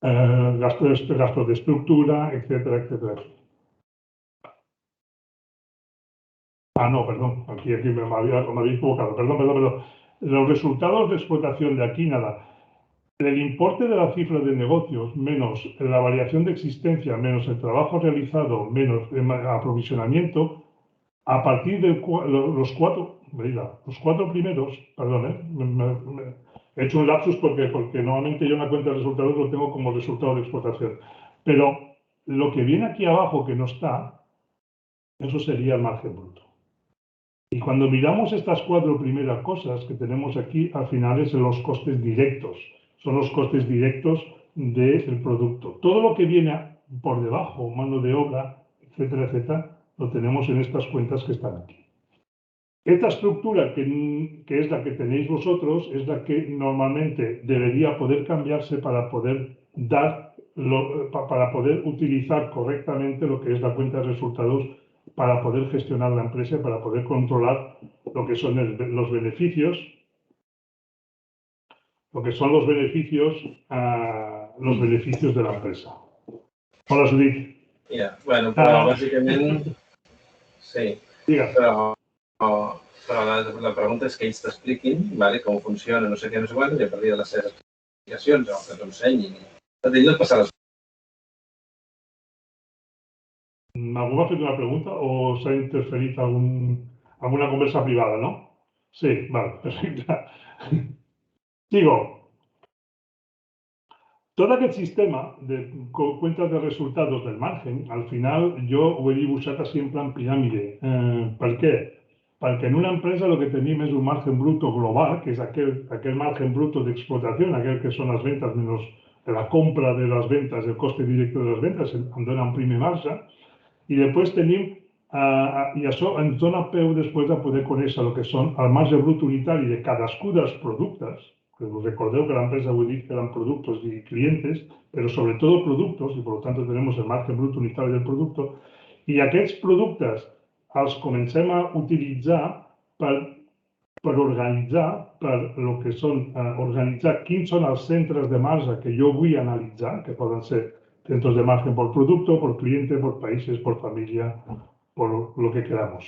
S3: gastos de estructura, etcétera, etcétera. No, perdón, aquí me había equivocado, perdón. Los resultados de explotación de aquí, nada. El importe de la cifra de negocios menos la variación de existencia, menos el trabajo realizado, menos el aprovisionamiento, a partir de los cuatro primeros, perdón, he hecho un lapsus porque normalmente yo en la cuenta de resultados lo tengo como resultado de explotación. Pero lo que viene aquí abajo que no está, eso sería el margen bruto. Y cuando miramos estas cuatro primeras cosas que tenemos aquí, al final es los costes directos. Son los costes directos del producto. Todo lo que viene por debajo, mano de obra, etcétera, etcétera, lo tenemos en estas cuentas que están aquí. Esta estructura, que es la que tenéis vosotros, es la que normalmente debería poder cambiarse para poder para poder utilizar correctamente lo que es la cuenta de resultados, para poder gestionar la empresa, para poder controlar lo que son los beneficios, los beneficios de la empresa. Hola, Judith.
S4: Yeah, bueno, però bàsicament sí,
S3: Digue.
S4: però la pregunta és que ells t'expliquin, vale, com funciona, no sé què, no sé quant, i a partir de les seves explicacions o que t'ho ensenyin. T'he passar les...
S3: ¿Algú ha fet una pregunta o s'ha interferit alguna conversa privada, no? Sí, vale, perfecte. Sigo. Tot aquest sistema de cuentas de resultados del margen, al final jo ho he dibuixat així en plan piràmide. Per què? Perquè en una empresa el que tenim és un margen bruto global, que és aquell margen bruto d'explotació, aquell que són les ventas menys la compra de les ventas, el coste directe de les ventas, em dona un primer marge. I després tenim, i això ens dona peu després de poder conèixer el que són el marge brut unitari de cadascú dels productes. Us recordeu que la empresa ho he dit que eran productos y clientes, pero sobre todo productos, y por lo tanto tenemos el margen bruto unitario del producto, i aquests productes els comencem a utilitzar per organitzar, per lo que són, organitzar quins són els centres de marge que jo vull analitzar, que poden ser centros de margen por producto, por cliente, por países, por familia, por lo que queramos.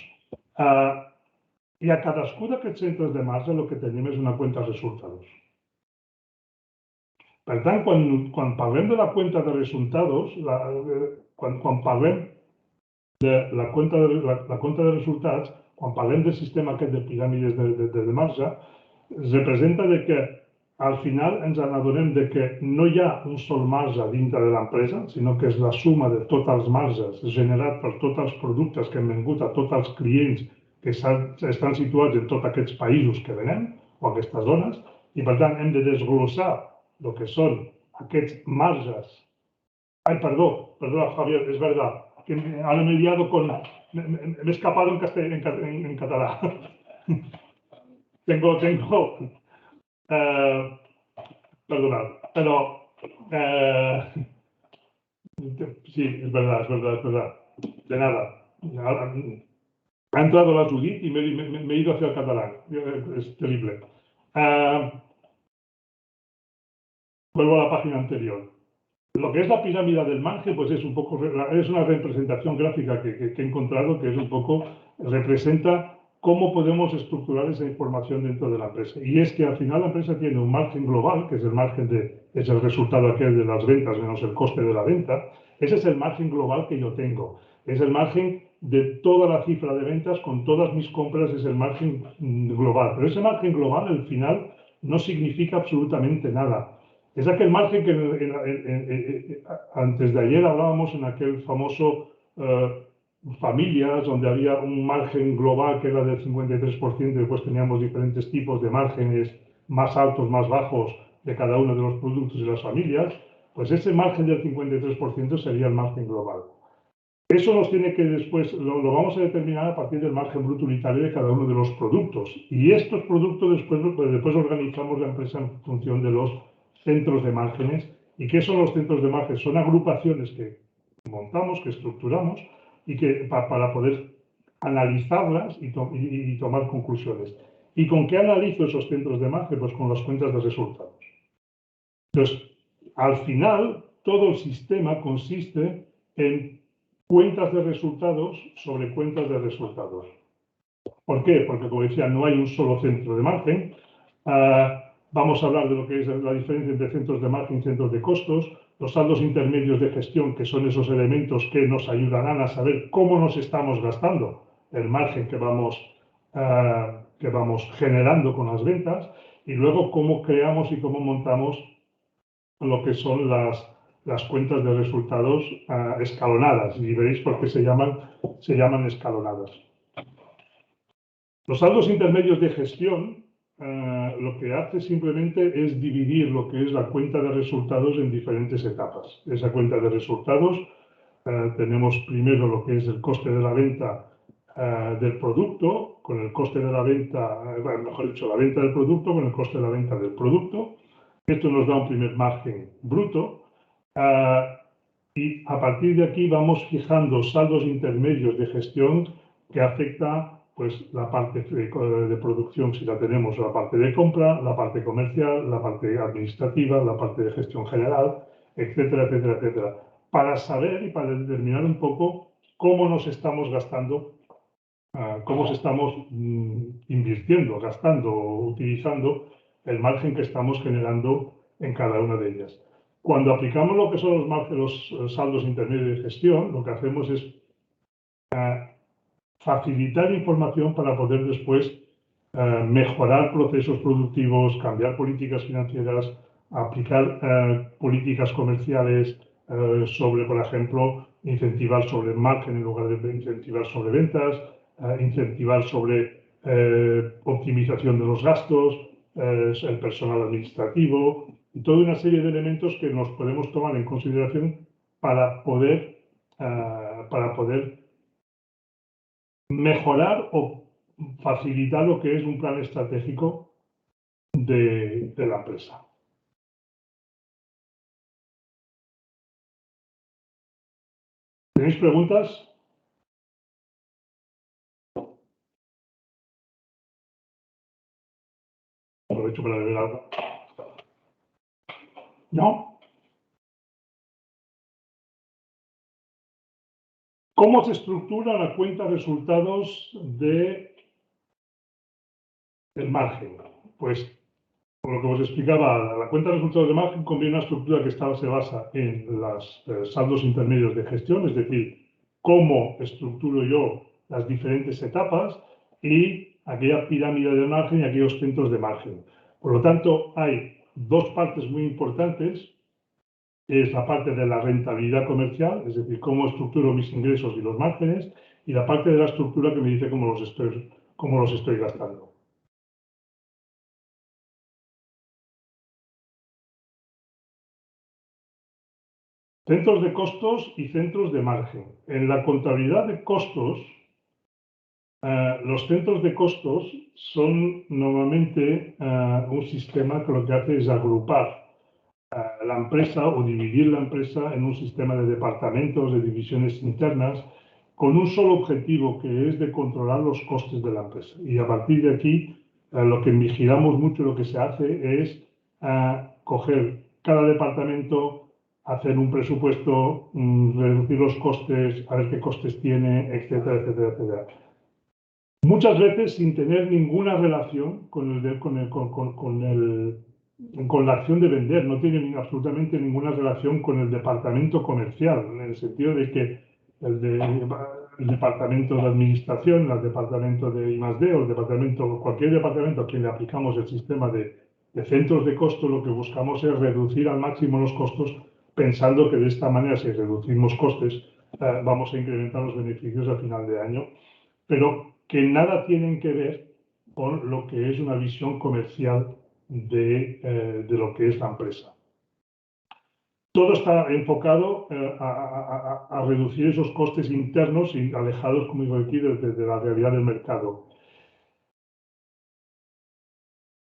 S3: I a cadascú d'aquests centres de marge el que tenim és una cuenta de resultados. Per tant, quan parlem de la cuenta de resultados, quan parlem de la cuenta de resultats, quan parlem del sistema aquest de piràmides de marge, representa que al final ens adonem que no hi ha un sol marge dintre de l'empresa, sinó que és la suma de tots els marges generats per tots els productes que hem vengut a tots els clients que estan situats en tots aquests països que venem, o aquestes zones, i per tant hem de desglossar el que són aquests marges. Ai, perdó, Javier, és verdad, que ahora me he liado con... Me he escapado en català. Tengo... Perdonad, pero... Sí, es verdad. De nada. Ha entrado la Judith y me he ido hacia el catalán. Es terrible. Vuelvo a la página anterior. Lo que es la pirámide del margen, pues es una representación gráfica que he encontrado que es un poco, representa cómo podemos estructurar esa información dentro de la empresa. Y es que al final la empresa tiene un margen global, que es el margen es el resultado aquel de las ventas menos el coste de la venta. Ese es el margen global que yo tengo. Es el margen de toda la cifra de ventas con todas mis compras, es el margen global. Pero ese margen global al final no significa absolutamente nada. Es aquel margen que antes de ayer hablábamos en aquel famoso familias, donde había un margen global que era del 53%, y después teníamos diferentes tipos de márgenes más altos, más bajos de cada uno de los productos y las familias, pues ese margen del 53% sería el margen global. Eso nos tiene que después, lo vamos a determinar a partir del margen bruto unitario de cada uno de los productos. Y estos productos después organizamos la empresa en función de los centros de márgenes. ¿Y qué son los centros de márgenes? Son agrupaciones que montamos, que estructuramos y que para poder analizarlas y tomar conclusiones. ¿Y con qué analizo esos centros de margen? Pues con las cuentas de resultados. Entonces, al final, todo el sistema consiste en cuentas de resultados sobre cuentas de resultados. ¿Por qué? Porque, como decía, no hay un solo centro de margen. Vamos a hablar de lo que es la diferencia entre centros de margen y centros de costos, los saldos intermedios de gestión, que son esos elementos que nos ayudarán a saber cómo nos estamos gastando el margen que vamos generando con las ventas, y luego cómo creamos y cómo montamos lo que son las cuentas de resultados escalonadas, y veréis por qué se llaman escalonadas. Los saldos intermedios de gestión lo que hace simplemente es dividir lo que es la cuenta de resultados en diferentes etapas. Esa cuenta de resultados tenemos primero lo que es el coste de la venta del producto, con el coste de la venta, mejor dicho, la venta del producto con el coste de la venta del producto. Esto nos da un primer margen bruto y a partir de aquí vamos fijando saldos intermedios de gestión que afecta pues la parte de producción, si la tenemos, la parte de compra, la parte comercial, la parte administrativa, la parte de gestión general, etcétera, etcétera, etcétera. Para saber y para determinar un poco cómo nos estamos gastando, cómo se estamos invirtiendo, gastando o utilizando el margen que estamos generando en cada una de ellas. Cuando aplicamos lo que son los saldos intermedios de gestión, lo que hacemos es facilitar información para poder después mejorar procesos productivos, cambiar políticas financieras, aplicar políticas comerciales sobre, por ejemplo, incentivar sobre margen en lugar de incentivar sobre ventas, incentivar sobre optimización de los gastos, el personal administrativo y toda una serie de elementos que nos podemos tomar en consideración para poder mejorar o facilitar lo que es un plan estratégico de la empresa. ¿Tenéis preguntas? Aprovecho para beber agua. ¿No? ¿Cómo se estructura la cuenta de resultados del margen? Pues, por lo que os explicaba, la cuenta de resultados de margen contiene una estructura que se basa en los saldos intermedios de gestión, es decir, cómo estructuro yo las diferentes etapas y aquella pirámide de margen y aquellos centros de margen. Por lo tanto, hay dos partes muy importantes. Es la parte de la rentabilidad comercial, es decir, cómo estructuro mis ingresos y los márgenes, y la parte de la estructura que me dice cómo los estoy gastando. Centros de costos y centros de margen. En la contabilidad de costos, los centros de costos son normalmente un sistema que lo que hace es agrupar la empresa o dividir la empresa en un sistema de departamentos, de divisiones internas, con un solo objetivo, que es de controlar los costes de la empresa. Y a partir de aquí, lo que vigilamos mucho, lo que se hace es coger cada departamento, hacer un presupuesto, reducir los costes, a ver qué costes tiene, etcétera, etcétera, etcétera. Muchas veces sin tener ninguna relación con la acción de vender, no tiene absolutamente ninguna relación con el departamento comercial, en el sentido de que el departamento de administración, el departamento de I+D o cualquier departamento a quien le aplicamos el sistema de centros de costo, lo que buscamos es reducir al máximo los costos, pensando que de esta manera, si reducimos costes, vamos a incrementar los beneficios a final de año, pero que nada tienen que ver con lo que es una visión comercial de lo que es la empresa. Todo está enfocado a reducir esos costes internos y alejados, como digo aquí, de la realidad del mercado.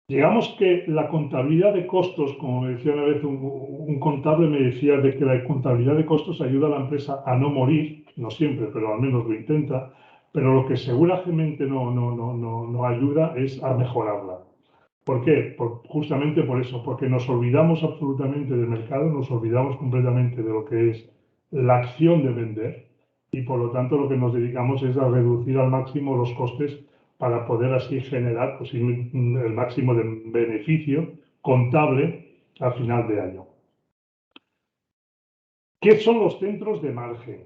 S3: Digamos que la contabilidad de costos, como me decía una vez un contable, me decía de que la contabilidad de costos ayuda a la empresa a no morir, no siempre, pero al menos lo intenta, pero lo que seguramente no ayuda es a mejorarla. ¿Por qué? Justamente por eso, porque nos olvidamos absolutamente del mercado, nos olvidamos completamente de lo que es la acción de vender y por lo tanto lo que nos dedicamos es a reducir al máximo los costes para poder así generar el máximo de beneficio contable al final de año. ¿Qué son los centros de margen?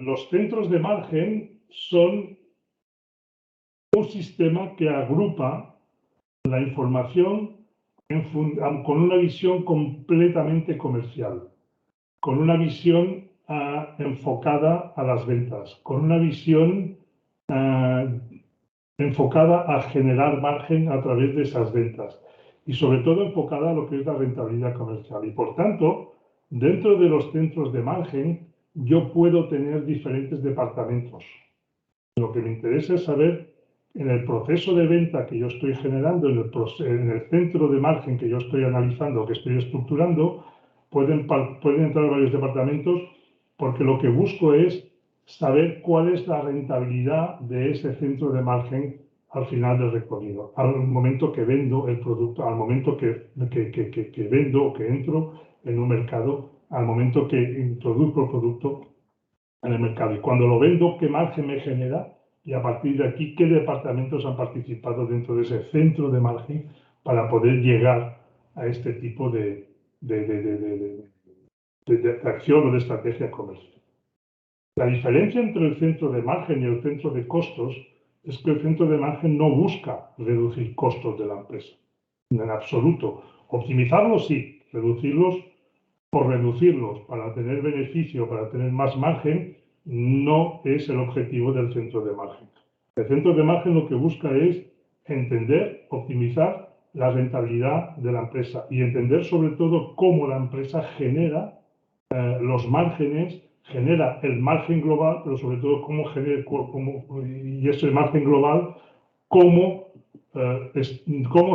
S3: Los centros de margen son un sistema que agrupa la información con una visión completamente comercial, con una visión enfocada a las ventas, con una visión enfocada a generar margen a través de esas ventas y sobre todo enfocada a lo que es la rentabilidad comercial. Y por tanto, dentro de los centros de margen, yo puedo tener diferentes departamentos. Lo que me interesa es saber, en el proceso de venta que yo estoy generando, en el centro de margen que yo estoy analizando, que estoy estructurando, pueden entrar varios departamentos, porque lo que busco es saber cuál es la rentabilidad de ese centro de margen al final del recorrido, al momento que vendo el producto, al momento que vendo o que entro en un mercado, al momento que introduzco el producto en el mercado. Y cuando lo vendo, ¿qué margen me genera? Y a partir de aquí, ¿qué departamentos han participado dentro de ese centro de margen para poder llegar a este tipo de acción o de estrategia comercial? La diferencia entre el centro de margen y el centro de costos es que el centro de margen no busca reducir costos de la empresa, en absoluto. Optimizarlos sí, reducirlos por reducirlos para tener beneficio, para tener más margen, no es el objetivo del centro de margen. El centro de margen lo que busca es entender, optimizar la rentabilidad de la empresa y entender sobre todo cómo la empresa genera los márgenes, genera el margen global, pero sobre todo cómo genera, y ese margen global, cómo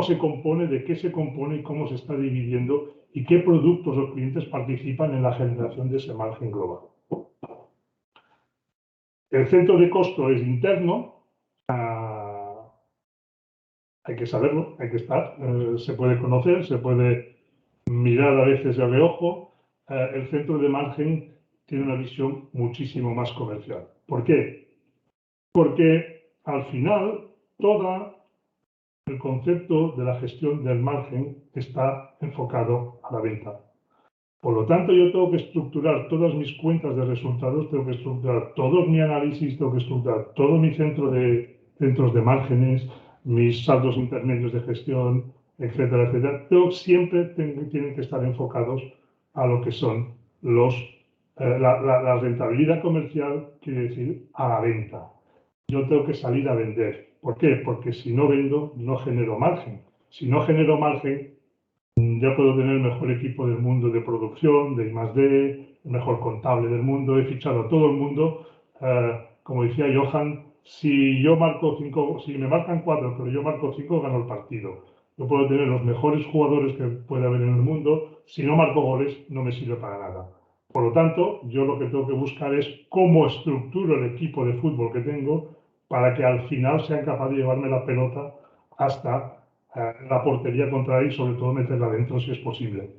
S3: se compone, de qué se compone y cómo se está dividiendo y qué productos o clientes participan en la generación de ese margen global. El centro de costo es interno, hay que saberlo, hay que estar, se puede conocer, se puede mirar a veces de reojo. El centro de margen tiene una visión muchísimo más comercial. ¿Por qué? Porque al final todo el concepto de la gestión del margen está enfocado a la venta. Por lo tanto, yo tengo que estructurar todas mis cuentas de resultados, tengo que estructurar todo mi análisis, tengo que estructurar todo mi centros de márgenes, mis saldos intermedios de gestión, etcétera, etcétera. Pero siempre tienen que estar enfocados a lo que son la rentabilidad comercial, quiere decir a la venta. Yo tengo que salir a vender. ¿Por qué? Porque si no vendo, no genero margen. Si no genero margen, ya puedo tener el mejor equipo del mundo de producción, de I+D, el mejor contable del mundo, he fichado a todo el mundo. Como decía Johan, si me marcan 4, pero yo marco 5, gano el partido. Yo puedo tener los mejores jugadores que pueda haber en el mundo, si no marco goles, no me sirve para nada. Por lo tanto, yo lo que tengo que buscar es cómo estructuro el equipo de fútbol que tengo para que al final sean capaces de llevarme la pelota hasta la portería contraria y sobre todo meterla dentro si es posible.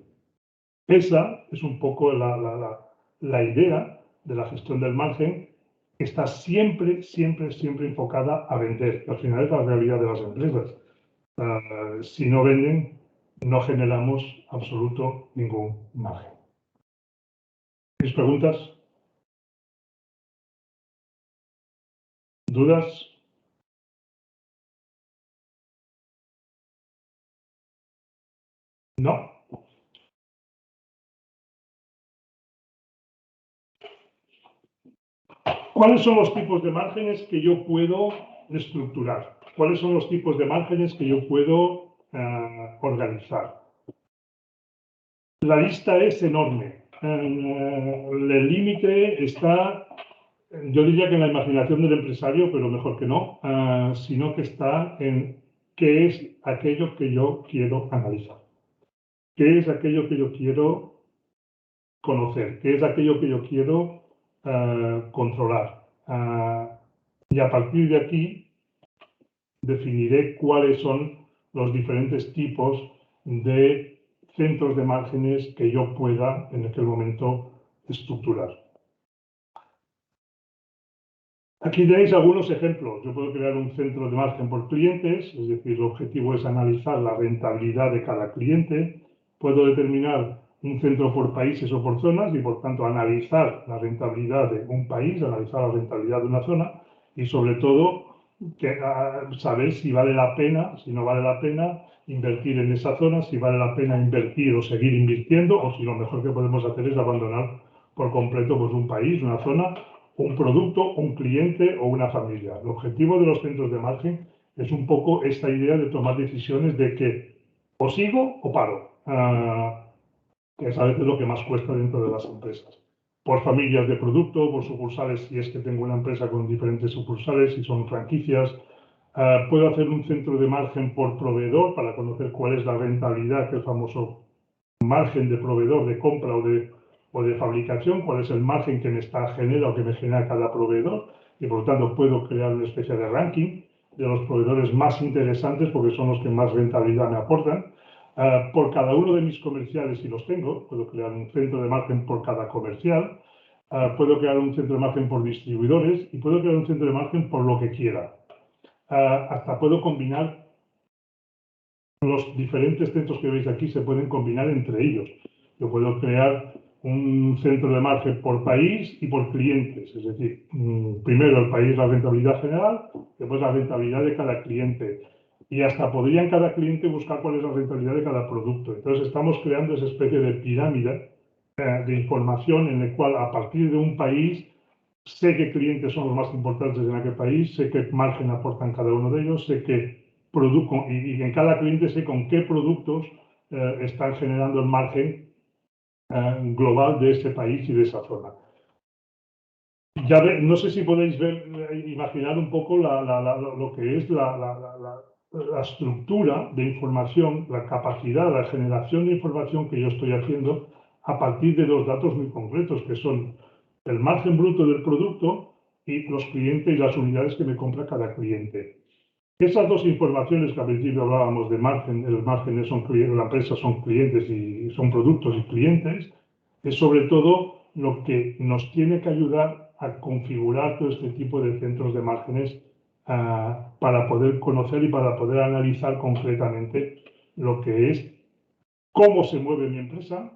S3: Esa es un poco la idea de la gestión del margen, que está siempre enfocada a vender, que al final es la realidad de las empresas. Si no venden, no generamos absoluto ningún margen. ¿Tienes preguntas? ¿Dudas? ¿No? ¿Cuáles son los tipos de márgenes que yo puedo estructurar? ¿Cuáles son los tipos de márgenes que yo puedo organizar? La lista es enorme. El límite está, yo diría que en la imaginación del empresario, pero mejor que no, sino que está en qué es aquello que yo quiero analizar. ¿Qué es aquello que yo quiero conocer? ¿Qué es aquello que yo quiero controlar? Y a partir de aquí definiré cuáles son los diferentes tipos de centros de márgenes que yo pueda en aquel momento estructurar. Aquí tenéis algunos ejemplos. Yo puedo crear un centro de margen por clientes, es decir, el objetivo es analizar la rentabilidad de cada cliente. Puedo determinar un centro por países o por zonas y, por tanto, analizar la rentabilidad de un país, analizar la rentabilidad de una zona y, sobre todo, saber si vale la pena, si no vale la pena invertir en esa zona, si vale la pena invertir o seguir invirtiendo, o si lo mejor que podemos hacer es abandonar por completo pues, un país, una zona, un producto, un cliente o una familia. El objetivo de los centros de margen es un poco esta idea de tomar decisiones de que o sigo o paro, que es a veces lo que más cuesta dentro de las empresas. Por familias de producto, por sucursales, si es que tengo una empresa con diferentes sucursales, si son franquicias. Puedo hacer un centro de margen por proveedor para conocer cuál es la rentabilidad, que es el famoso margen de proveedor de compra o de fabricación, cuál es el margen que me genera o que me genera cada proveedor, y por lo tanto puedo crear una especie de ranking de los proveedores más interesantes porque son los que más rentabilidad me aportan. Por cada uno de mis comerciales, si los tengo, puedo crear un centro de margen por cada comercial, puedo crear un centro de margen por distribuidores y puedo crear un centro de margen por lo que quiera. Hasta puedo combinar los diferentes centros que veis aquí, se pueden combinar entre ellos. Yo puedo crear un centro de margen por país y por clientes. Es decir, primero el país, la rentabilidad general, después la rentabilidad de cada cliente. Y hasta podría en cada cliente buscar cuál es la rentabilidad de cada producto. Entonces estamos creando esa especie de pirámide de información en la cual a partir de un país sé qué clientes son los más importantes en aquel país, sé qué margen aportan cada uno de ellos, sé qué producto, y en cada cliente sé con qué productos están generando el margen global de este país y de esa zona. Ya no sé si podéis imaginar un poco lo que es la estructura de información, la capacidad, la generación de información que yo estoy haciendo a partir de dos datos muy concretos, que son el margen bruto del producto y los clientes y las unidades que me compra cada cliente. Esas dos informaciones que al principio hablábamos de margen, el margen es la empresa son clientes y son productos y clientes, es sobre todo lo que nos tiene que ayudar a configurar todo este tipo de centros de márgenes para poder conocer y para poder analizar concretamente lo que es cómo se mueve mi empresa,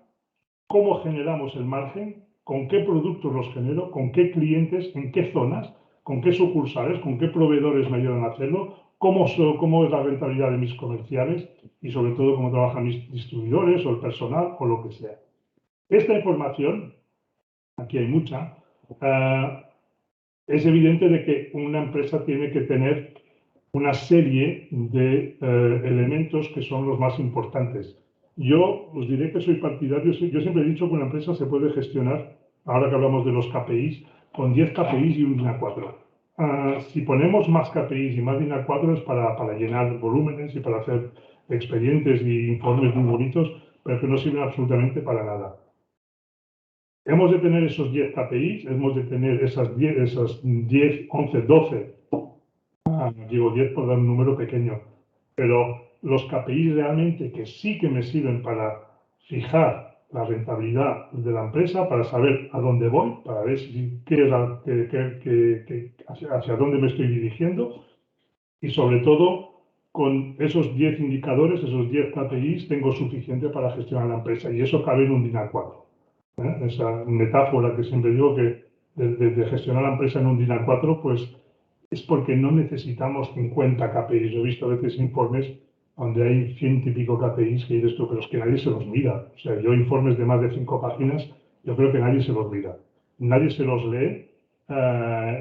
S3: cómo generamos el margen, con qué productos los genero, con qué clientes, en qué zonas, con qué sucursales, con qué proveedores me ayudan a hacerlo, cómo es la rentabilidad de mis comerciales y sobre todo cómo trabajan mis distribuidores o el personal o lo que sea. Esta información, aquí hay mucha, es evidente de que una empresa tiene que tener una serie de elementos que son los más importantes. Yo os diré que soy partidario, yo siempre he dicho que una empresa se puede gestionar, ahora que hablamos de los KPIs, con 10 KPIs y un DIN A4. Si ponemos más KPIs y más DIN A4 es para llenar volúmenes y para hacer expedientes y informes muy bonitos, pero que no sirven absolutamente para nada. Hemos de tener esos 10 KPIs, hemos de tener esas 10, 11, 12, digo 10 por dar un número pequeño, pero los KPIs realmente que sí que me sirven para fijar la rentabilidad de la empresa, para saber a dónde voy, para ver hacia dónde me estoy dirigiendo y sobre todo con esos 10 indicadores, esos 10 KPIs, tengo suficiente para gestionar la empresa y eso cabe en un DIN A4. Esa metáfora que siempre digo que de gestionar la empresa en un DIN A4, pues es porque no necesitamos 50 KPIs. Yo he visto a veces informes donde hay 100 y pico KPIs que dices tú, pero es que nadie se los mira. O sea, yo informes de más de 5 páginas, yo creo que nadie se los mira. Nadie se los lee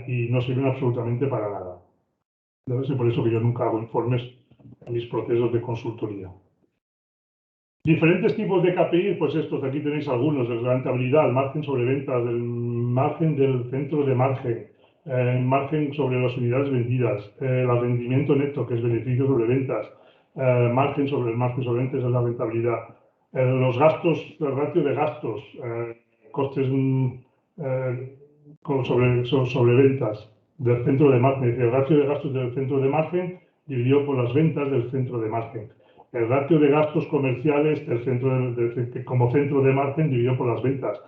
S3: y no sirven absolutamente para nada. Es por eso que yo nunca hago informes en mis procesos de consultoría. Diferentes tipos de KPI, pues estos, aquí tenéis algunos, de rentabilidad, el margen sobre ventas, el margen del centro de margen, el margen sobre las unidades vendidas, el rendimiento neto, que es beneficio sobre ventas, margen sobre ventas es la rentabilidad, los gastos, el ratio de gastos, costes sobre ventas del centro de margen, es decir, el ratio de gastos del centro de margen dividido por las ventas del centro de margen. El ratio de gastos comerciales como centro de margen dividido por las ventas.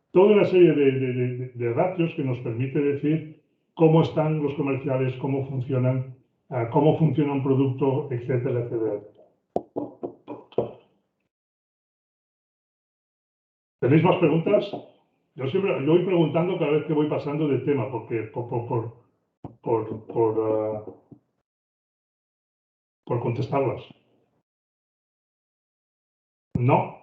S3: Toda una serie de ratios que nos permite decir cómo están los comerciales, cómo funciona un producto, etcétera, etcétera. ¿Tenéis más preguntas? Yo voy preguntando cada vez que voy pasando de tema, porque por contestarlas. No.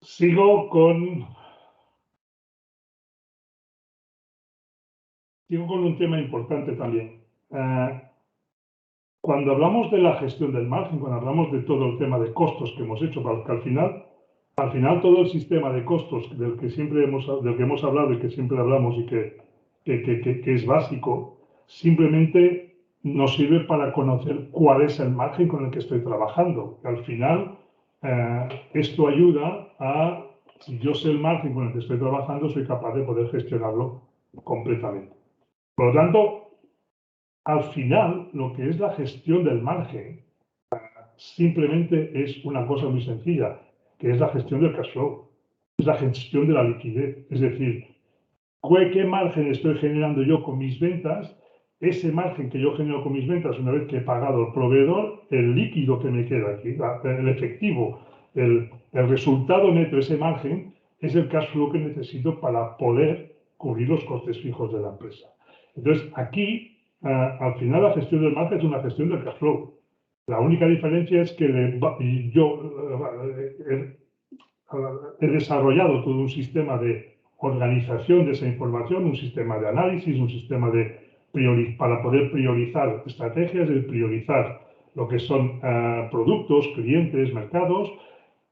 S3: Sigo con un tema importante también. Cuando hablamos de la gestión del margen, cuando hablamos de todo el tema de costos que hemos hecho, porque al final todo el sistema de costos del que hemos hablado y que siempre hablamos y que es básico, simplemente nos sirve para conocer cuál es el margen con el que estoy trabajando. Al final, esto ayuda a, si yo sé el margen con el que estoy trabajando, soy capaz de poder gestionarlo completamente. Por lo tanto, al final, lo que es la gestión del margen simplemente es una cosa muy sencilla, que es la gestión del cash flow, es la gestión de la liquidez. Es decir, ¿qué margen estoy generando yo con mis ventas? ese margen que yo genero con mis ventas una vez que he pagado al proveedor, el líquido que me queda aquí, el efectivo, el resultado neto, ese margen, es el cash flow que necesito para poder cubrir los costes fijos de la empresa. Entonces, aquí, al final, la gestión del margen es una gestión del cash flow. La única diferencia es que yo he desarrollado todo un sistema de organización de esa información, un sistema de análisis, un sistema para poder priorizar estrategias, de priorizar lo que son productos, clientes, mercados,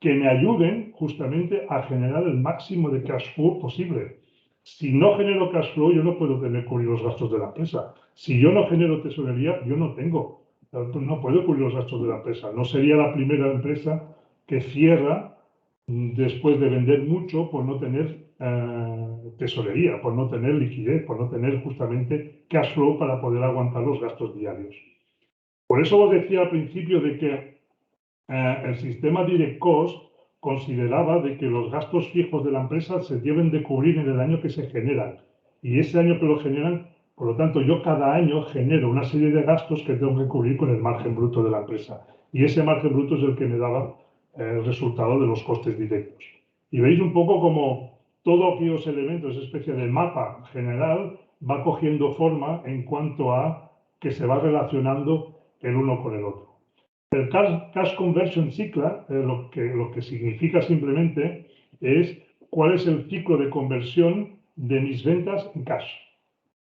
S3: que me ayuden justamente a generar el máximo de cash flow posible. Si no genero cash flow, yo no puedo cubrir los gastos de la empresa. Si yo no genero tesorería, yo no puedo cubrir los gastos de la empresa. No sería la primera empresa que cierra después de vender mucho por no tener tesorería, por no tener liquidez, por no tener justamente cash flow para poder aguantar los gastos diarios. Por eso os decía al principio de que el sistema Direct Cost consideraba de que los gastos fijos de la empresa se deben de cubrir en el año que se generan. Y ese año que lo generan, por lo tanto, yo cada año genero una serie de gastos que tengo que cubrir con el margen bruto de la empresa. Y ese margen bruto es el que me daba el resultado de los costes directos. Y veis un poco como todos aquellos elementos, esa especie de mapa general, va cogiendo forma en cuanto a que se va relacionando el uno con el otro. El Cash Conversion Cycle, lo que significa simplemente es cuál es el ciclo de conversión de mis ventas en cash.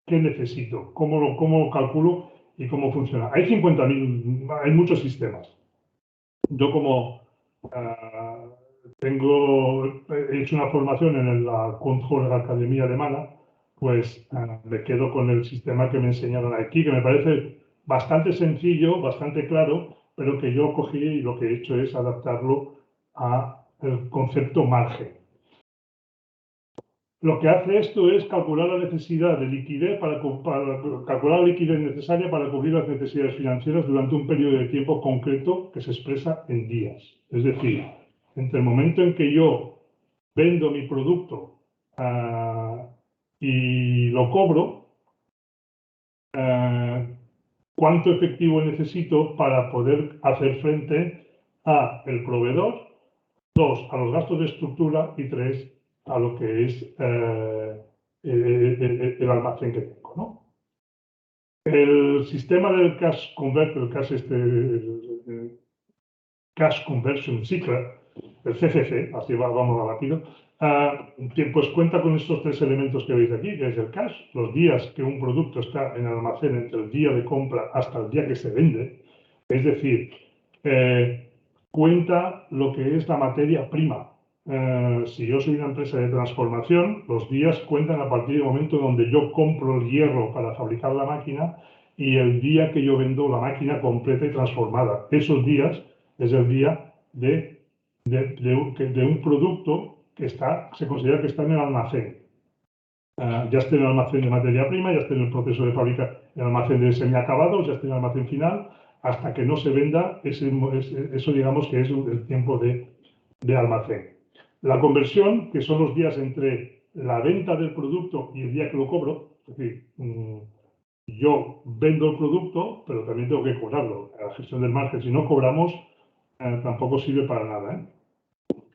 S3: ¿Qué necesito? ¿Cómo lo calculo y cómo funciona? Hay 50.000, hay muchos sistemas. Yo como he hecho una formación en la Control Academia Alemana, pues me quedo con el sistema que me enseñaron aquí, que me parece bastante sencillo, bastante claro, pero que yo cogí y lo que he hecho es adaptarlo al concepto margen. Lo que hace esto es calcular la necesidad de liquidez calcular la liquidez necesaria para cubrir las necesidades financieras durante un periodo de tiempo concreto que se expresa en días. Es decir, entre el momento en que yo vendo mi producto y lo cobro, cuánto efectivo necesito para poder hacer frente al proveedor, 2, a los gastos de estructura y 3, a lo que es el almacén que tengo, ¿no? El sistema del Cash Converter, el Cash Conversion Cycle, el CCC, así vamos rápido, pues cuenta con estos 3 elementos que veis aquí, que es el cash, los días que un producto está en el almacén entre el día de compra hasta el día que se vende, es decir, cuenta lo que es la materia prima. Si yo soy una empresa de transformación, los días cuentan a partir del momento donde yo compro el hierro para fabricar la máquina y el día que yo vendo la máquina completa y transformada. Esos días es el día de un producto que se considera que está en el almacén. Ya esté en el almacén de materia prima, ya esté en el proceso de fábrica, en el almacén de semiacabados, ya esté en el almacén final, hasta que no se venda, eso digamos que es el tiempo de almacén. La conversión, que son los días entre la venta del producto y el día que lo cobro, es decir, yo vendo el producto, pero también tengo que cobrarlo. La gestión del margen, si no cobramos, tampoco sirve para nada.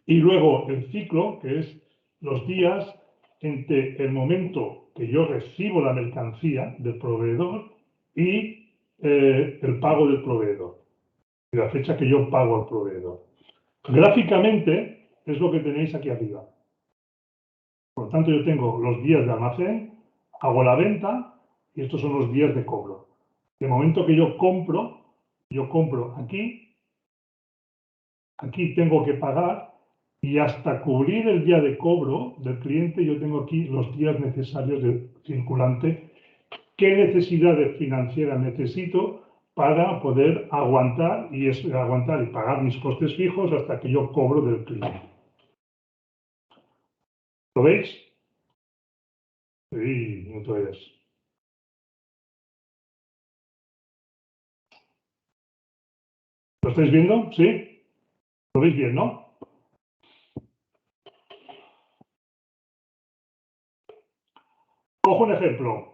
S3: Y luego el ciclo, que es los días entre el momento que yo recibo la mercancía del proveedor y el pago del proveedor. Y la fecha que yo pago al proveedor. Gráficamente es lo que tenéis aquí arriba. Por lo tanto, yo tengo los días de almacén, hago la venta y estos son los días de cobro. De momento que yo compro aquí tengo que pagar y hasta cubrir el día de cobro del cliente yo tengo aquí los días necesarios de circulante. ¿Qué necesidad financiera necesito para poder aguantar y pagar mis costes fijos hasta que yo cobro del cliente? ¿Lo veis? Sí, entonces. ¿Lo estáis viendo? ¿Sí? ¿Lo veis bien, no? Cojo un ejemplo.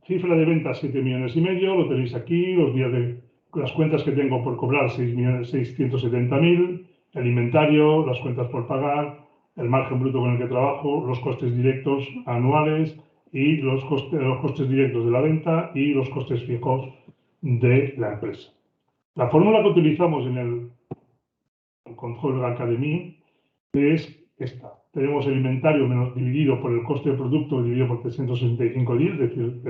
S3: cifra de ventas 7,5 millones, lo tenéis aquí, las cuentas que tengo por cobrar 6.670.000, el inventario, las cuentas por pagar, el margen bruto con el que trabajo, los costes directos anuales y los costes directos de la venta y los costes fijos de la empresa. La fórmula que utilizamos en el Control Academy es esta. Tenemos el inventario dividido por el coste de producto dividido por 365 días, es decir,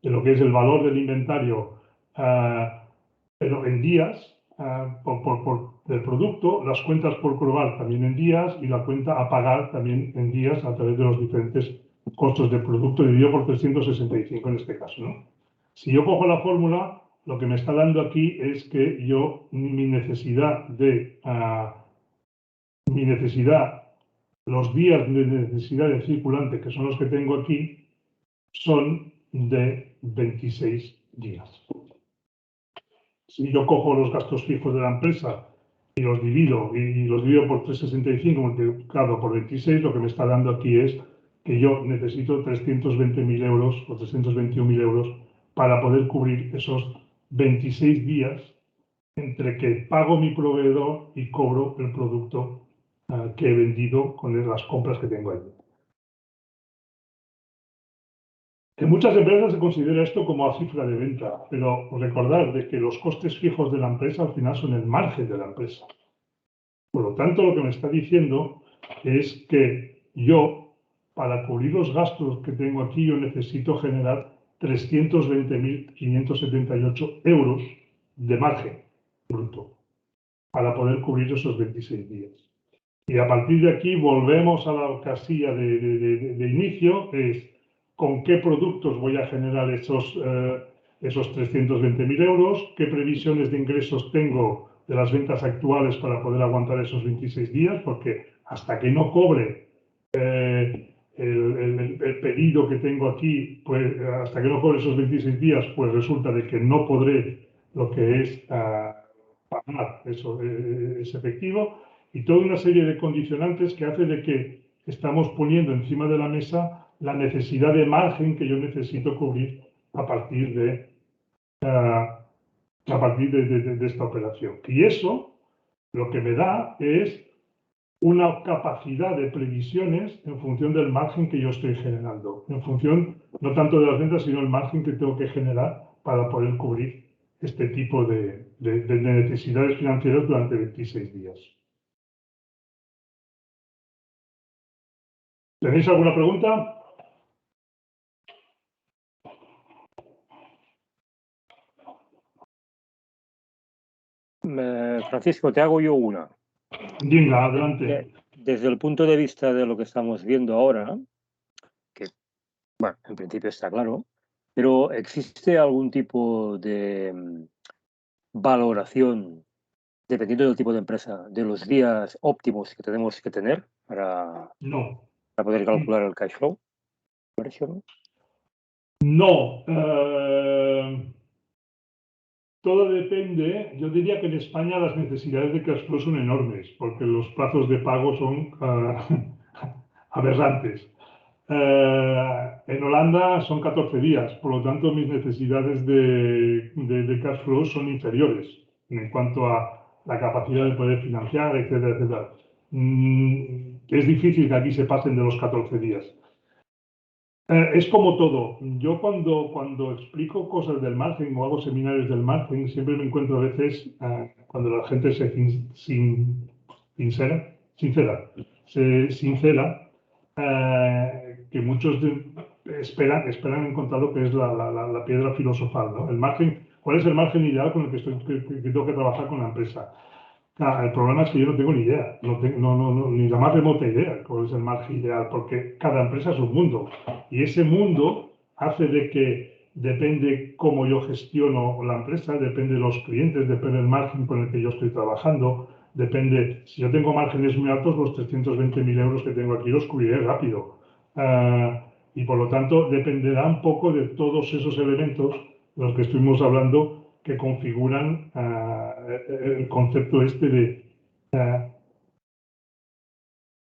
S3: lo que es el valor del inventario, pero en días del producto, las cuentas por cobrar también en días y la cuenta a pagar también en días a través de los diferentes costos de producto dividido por 365 en este caso, ¿no? Si yo cojo la fórmula, lo que me está dando aquí es que los días de necesidad de circulante, que son los que tengo aquí, son de 26 días. Si yo cojo los gastos fijos de la empresa y los divido por 365 multiplicado por 26, lo que me está dando aquí es que yo necesito 320.000 euros o 321.000 euros para poder cubrir esos 26 días entre que pago mi proveedor y cobro el producto que he vendido con las compras que tengo allí. En muchas empresas se considera esto como a cifra de venta, pero recordad de que los costes fijos de la empresa al final son el margen de la empresa. Por lo tanto, lo que me está diciendo es que yo, para cubrir los gastos que tengo aquí, yo necesito generar 320.578 euros de margen bruto para poder cubrir esos 26 días. Y a partir de aquí volvemos a la casilla de inicio, es con qué productos voy a generar esos 320.000 euros, qué previsiones de ingresos tengo de las ventas actuales para poder aguantar esos 26 días, porque hasta que no cobre el pedido que tengo aquí, pues hasta que no cobre esos 26 días, pues resulta de que no podré lo que es pagar eso es efectivo, y toda una serie de condicionantes que hace de que estamos poniendo encima de la mesa la necesidad de margen que yo necesito cubrir a partir de esta operación. Y eso lo que me da es una capacidad de previsiones en función del margen que yo estoy generando, en función no tanto de las ventas, sino el margen que tengo que generar para poder cubrir este tipo de necesidades financieras durante 26 días. ¿Tenéis alguna pregunta?
S1: Francisco, te hago yo una.
S3: Venga, adelante.
S1: Desde el punto de vista de lo que estamos viendo ahora, que, bueno, en principio está claro, pero ¿existe algún tipo de valoración, dependiendo del tipo de empresa, de los días óptimos que tenemos que tener para poder calcular el cash flow?
S3: No. Todo depende. Yo diría que en España las necesidades de cash flow son enormes, porque los plazos de pago son aberrantes. En Holanda son 14 días, por lo tanto mis necesidades de cash flow son inferiores en cuanto a la capacidad de poder financiar, etcétera, etcétera. Es difícil que aquí se pasen de los 14 días. Es como todo. Yo cuando explico cosas del margen o hago seminarios del margen, siempre me encuentro a veces cuando la gente se sincera, que muchos esperan encontrar lo que es la piedra filosofal, ¿no? El margen, ¿cuál es el margen ideal con el que tengo que trabajar con la empresa? El problema es que yo no tengo ni idea, ni la más remota idea de cuál es el margen ideal, porque cada empresa es un mundo. Y ese mundo hace de que depende cómo yo gestiono la empresa, depende de los clientes, depende del margen con el que yo estoy trabajando, depende, si yo tengo márgenes muy altos, los 320.000 euros que tengo aquí los cubriré rápido. Y por lo tanto dependerá un poco de todos esos elementos de los que estuvimos hablando que configuran el concepto este de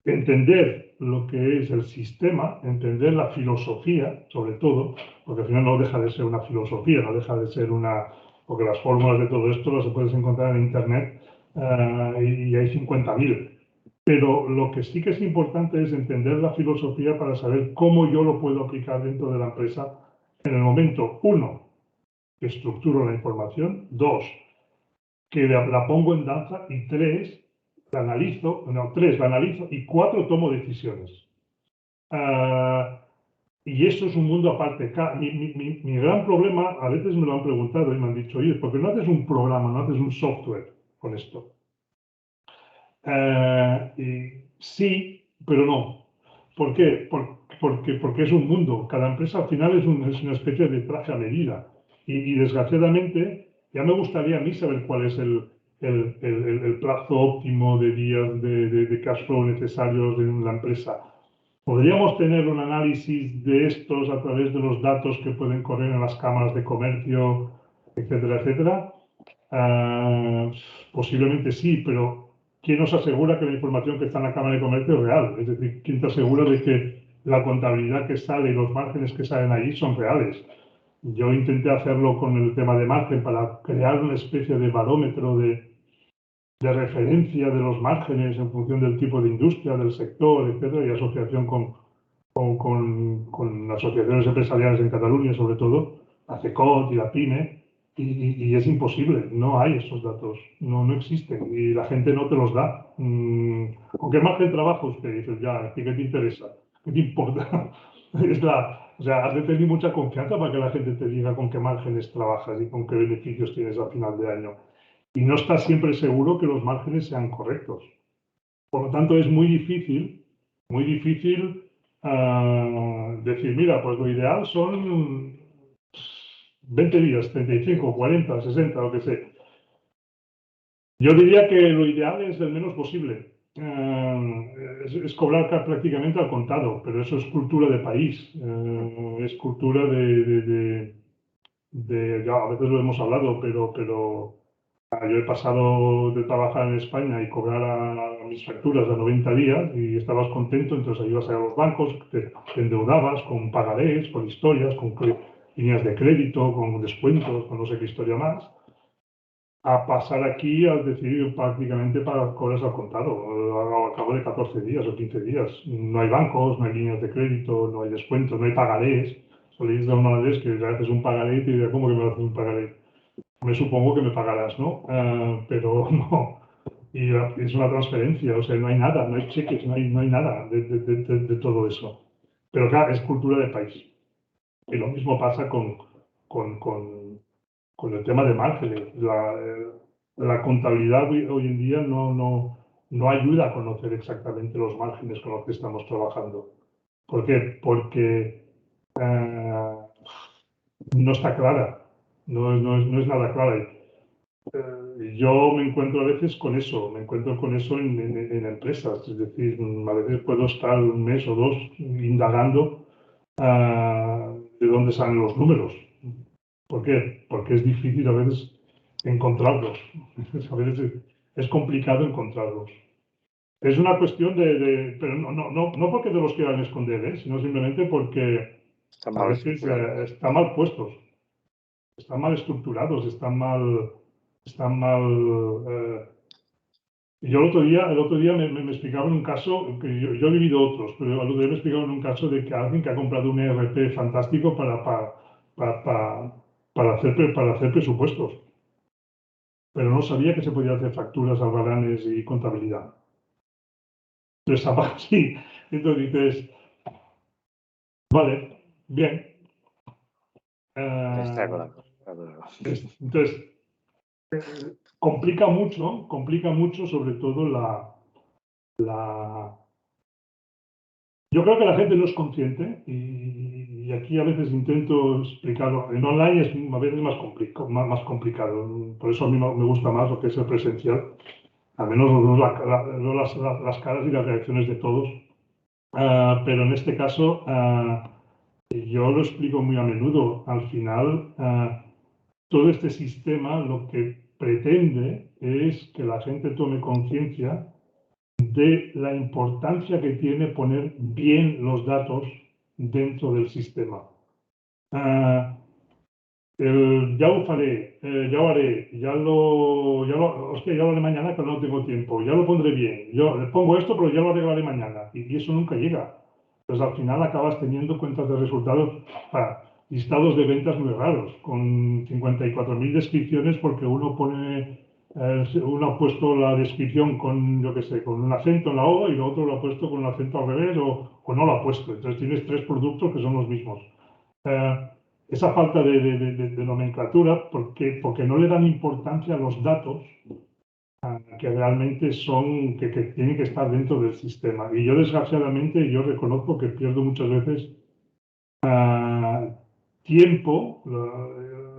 S3: entender lo que es el sistema, entender la filosofía, sobre todo, porque al final no deja de ser una filosofía, no deja de ser una... porque las fórmulas de todo esto las puedes encontrar en Internet y hay 50.000. Pero lo que sí que es importante es entender la filosofía para saber cómo yo lo puedo aplicar dentro de la empresa en el momento, 1, que estructuro la información, 2, que la pongo en danza, y 3, la analizo, y 4, tomo decisiones. Y eso es un mundo aparte. Mi gran problema, a veces me lo han preguntado y me han dicho, oye, ¿por qué no haces un programa, no haces un software con esto? Y sí, pero no. ¿Por qué? Porque es un mundo. Cada empresa al final es una especie de traje a medida. Y desgraciadamente, ya me gustaría a mí saber cuál es el plazo óptimo de días de cash flow necesarios en la empresa. ¿Podríamos tener un análisis de estos a través de los datos que pueden correr en las cámaras de comercio, etcétera, etcétera? Posiblemente sí, pero ¿quién nos asegura que la información que está en la Cámara de Comercio es real? Es decir, ¿quién te asegura de que la contabilidad que sale y los márgenes que salen allí son reales? Yo intenté hacerlo con el tema de margen para crear una especie de barómetro de referencia de los márgenes en función del tipo de industria, del sector, etcétera, y asociación con asociaciones empresariales en Cataluña, sobre todo, la CECOT y la PYME, y es imposible, no hay esos datos, no existen, y la gente no te los da. ¿Con qué margen trabaja usted? Dices, ya, ¿qué te interesa? ¿Qué te importa? O sea, has de tener mucha confianza para que la gente te diga con qué márgenes trabajas y con qué beneficios tienes al final de año. Y no estás siempre seguro que los márgenes sean correctos. Por lo tanto, es muy difícil decir, mira, pues lo ideal son 20 días, 35, 40, 60, lo que sea. Yo diría que lo ideal es el menos posible. Es cobrar prácticamente al contado, pero eso es cultura de país, es cultura ya a veces lo hemos hablado, pero yo he pasado de trabajar en España y cobrar a mis facturas a 90 días y estabas contento, entonces ibas a los bancos, te endeudabas con pagarés, con historias, con líneas de crédito, con descuentos, con no sé qué historia más, a pasar aquí a decidir prácticamente para cobrar al contado, al cabo de 14 días o 15 días. No hay bancos, no hay líneas de crédito, no hay descuentos, no hay pagarés. Soléis dar una vez que le haces un pagaré y te dirá, ¿cómo que me haces un pagaré? Me supongo que me pagarás, ¿no? Pero no. Y es una transferencia, o sea, no hay nada, no hay cheques, no hay nada de todo eso. Pero claro, es cultura de país. Y lo mismo pasa con el tema de márgenes. La contabilidad hoy en día no ayuda a conocer exactamente los márgenes con los que estamos trabajando. ¿Por qué? Porque no está clara, no es nada clara. Yo me encuentro a veces con eso, en empresas, es decir, a veces puedo estar un mes o dos indagando de dónde salen los números. ¿Por qué? Porque es difícil a veces encontrarlos, a veces es complicado encontrarlos. Es una cuestión pero no porque te los quieran esconder, sino simplemente porque a veces están mal puestos, están mal estructurados, están mal. Yo el otro día me explicaban un caso, que yo he vivido otros, pero el otro día me explicaban un caso de que alguien que ha comprado un ERP fantástico para hacer presupuestos, pero no sabía que se podía hacer facturas, albaranes y contabilidad. Entonces, así, entonces dices, vale, bien. Entonces, complica mucho sobre todo Yo creo que la gente no es consciente y aquí a veces intento explicarlo. En online es a veces más complicado. Por eso a mí me gusta más lo que es el presencial. Al menos veo las caras y las reacciones de todos. Pero en este caso, yo lo explico muy a menudo. Al final, todo este sistema lo que pretende es que la gente tome conciencia de la importancia que tiene poner bien los datos dentro del sistema. Ya lo faré, ya lo haré, ya lo haré mañana, pero no tengo tiempo, ya lo pondré bien. Yo le pongo esto, pero ya lo arreglaré mañana. Y eso nunca llega. Entonces al final acabas teniendo cuentas de resultados, listados de ventas muy raros, con 54.000 descripciones porque uno ha puesto la descripción con, yo qué sé, con un acento en la O y el otro lo ha puesto con un acento al revés o no lo ha puesto. Entonces tienes 3 productos que son los mismos. Esa falta de nomenclatura, porque no le dan importancia a los datos que realmente son, que tienen que estar dentro del sistema. Y yo, desgraciadamente, yo reconozco que pierdo muchas veces tiempo.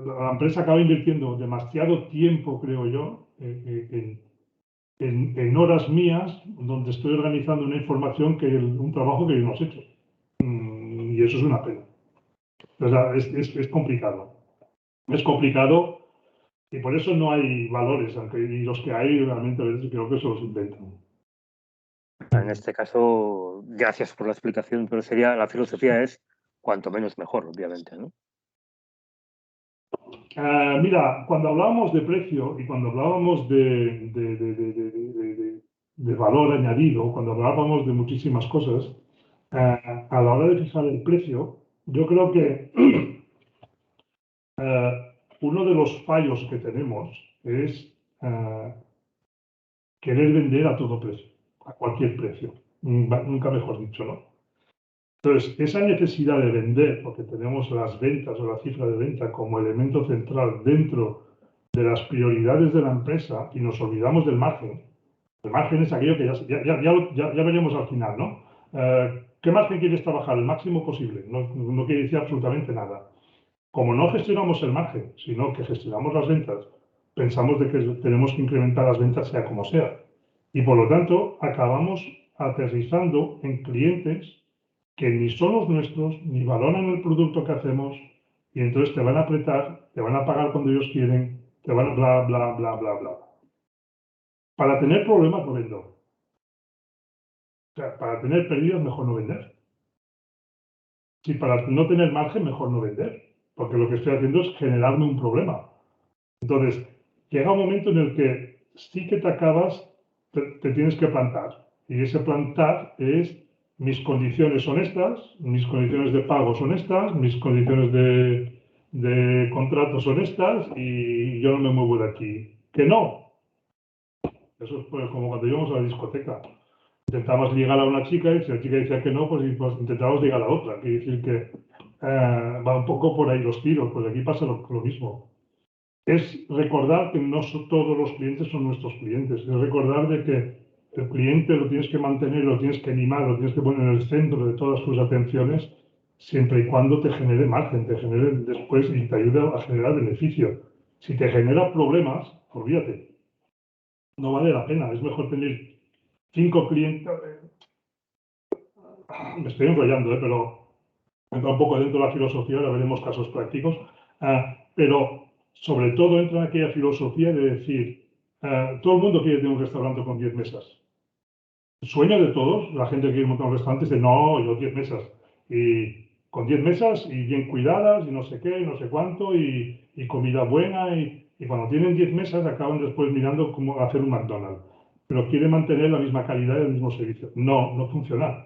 S3: La empresa acaba invirtiendo demasiado tiempo, creo yo, en horas mías, donde estoy organizando una información, un trabajo que yo no he hecho. Y eso es una pena. O sea, es complicado. Es complicado y por eso no hay valores, y los que hay realmente a veces creo que se los inventan.
S5: En este caso, gracias por la explicación, pero la filosofía es cuanto menos mejor, obviamente, ¿no?
S3: Mira, cuando hablábamos de precio y cuando hablábamos de valor añadido, cuando hablábamos de muchísimas cosas, a la hora de fijar el precio, yo creo que uno de los fallos que tenemos es querer vender a todo precio, a cualquier precio, nunca mejor dicho, ¿no? Entonces, esa necesidad de vender, porque tenemos las ventas o la cifra de venta como elemento central dentro de las prioridades de la empresa y nos olvidamos del margen. El margen es aquello que ya veremos al final, ¿no? ¿Qué margen quieres trabajar? El máximo posible. No quiere decir absolutamente nada. Como no gestionamos el margen, sino que gestionamos las ventas, pensamos de que tenemos que incrementar las ventas sea como sea. Y por lo tanto, acabamos aterrizando en clientes que ni son los nuestros, ni valoran el producto que hacemos, y entonces te van a apretar, te van a pagar cuando ellos quieren, te van a bla, bla, bla, bla, bla. Para tener problemas no vendo. O sea, para tener pérdidas mejor no vender. Si para no tener margen mejor no vender, porque lo que estoy haciendo es generarme un problema. Entonces, llega un momento en el que sí que te acabas, te tienes que plantar. Y ese plantar es: mis condiciones son estas, mis condiciones de pago son estas, mis condiciones de contrato son estas y yo no me muevo de aquí. Que no. Eso es pues como cuando íbamos a la discoteca. Intentábamos ligar a una chica y si la chica decía que no, pues intentábamos ligar a la otra. Quiere decir que va un poco por ahí los tiros, pues aquí pasa lo mismo. Es recordar que no todos los clientes son nuestros clientes. Es recordar de que el cliente lo tienes que mantener, lo tienes que animar, lo tienes que poner en el centro de todas tus atenciones, siempre y cuando te genere margen, te genere después y te ayude a generar beneficio. Si te genera problemas, olvídate. No vale la pena. Es mejor tener 5 clientes. Me estoy enrollando, pero entra un poco dentro de la filosofía, ahora veremos casos prácticos. Pero sobre todo entra en aquella filosofía de decir, todo el mundo quiere tener un restaurante con 10 mesas. El sueño de todos, la gente que quiere montar un restaurante dice, no, yo 10 mesas. Y con 10 mesas y bien cuidadas y no sé qué, y no sé cuánto, y comida buena. Y cuando tienen 10 mesas acaban después mirando cómo hacer un McDonald's. Pero quiere mantener la misma calidad y el mismo servicio. No funciona.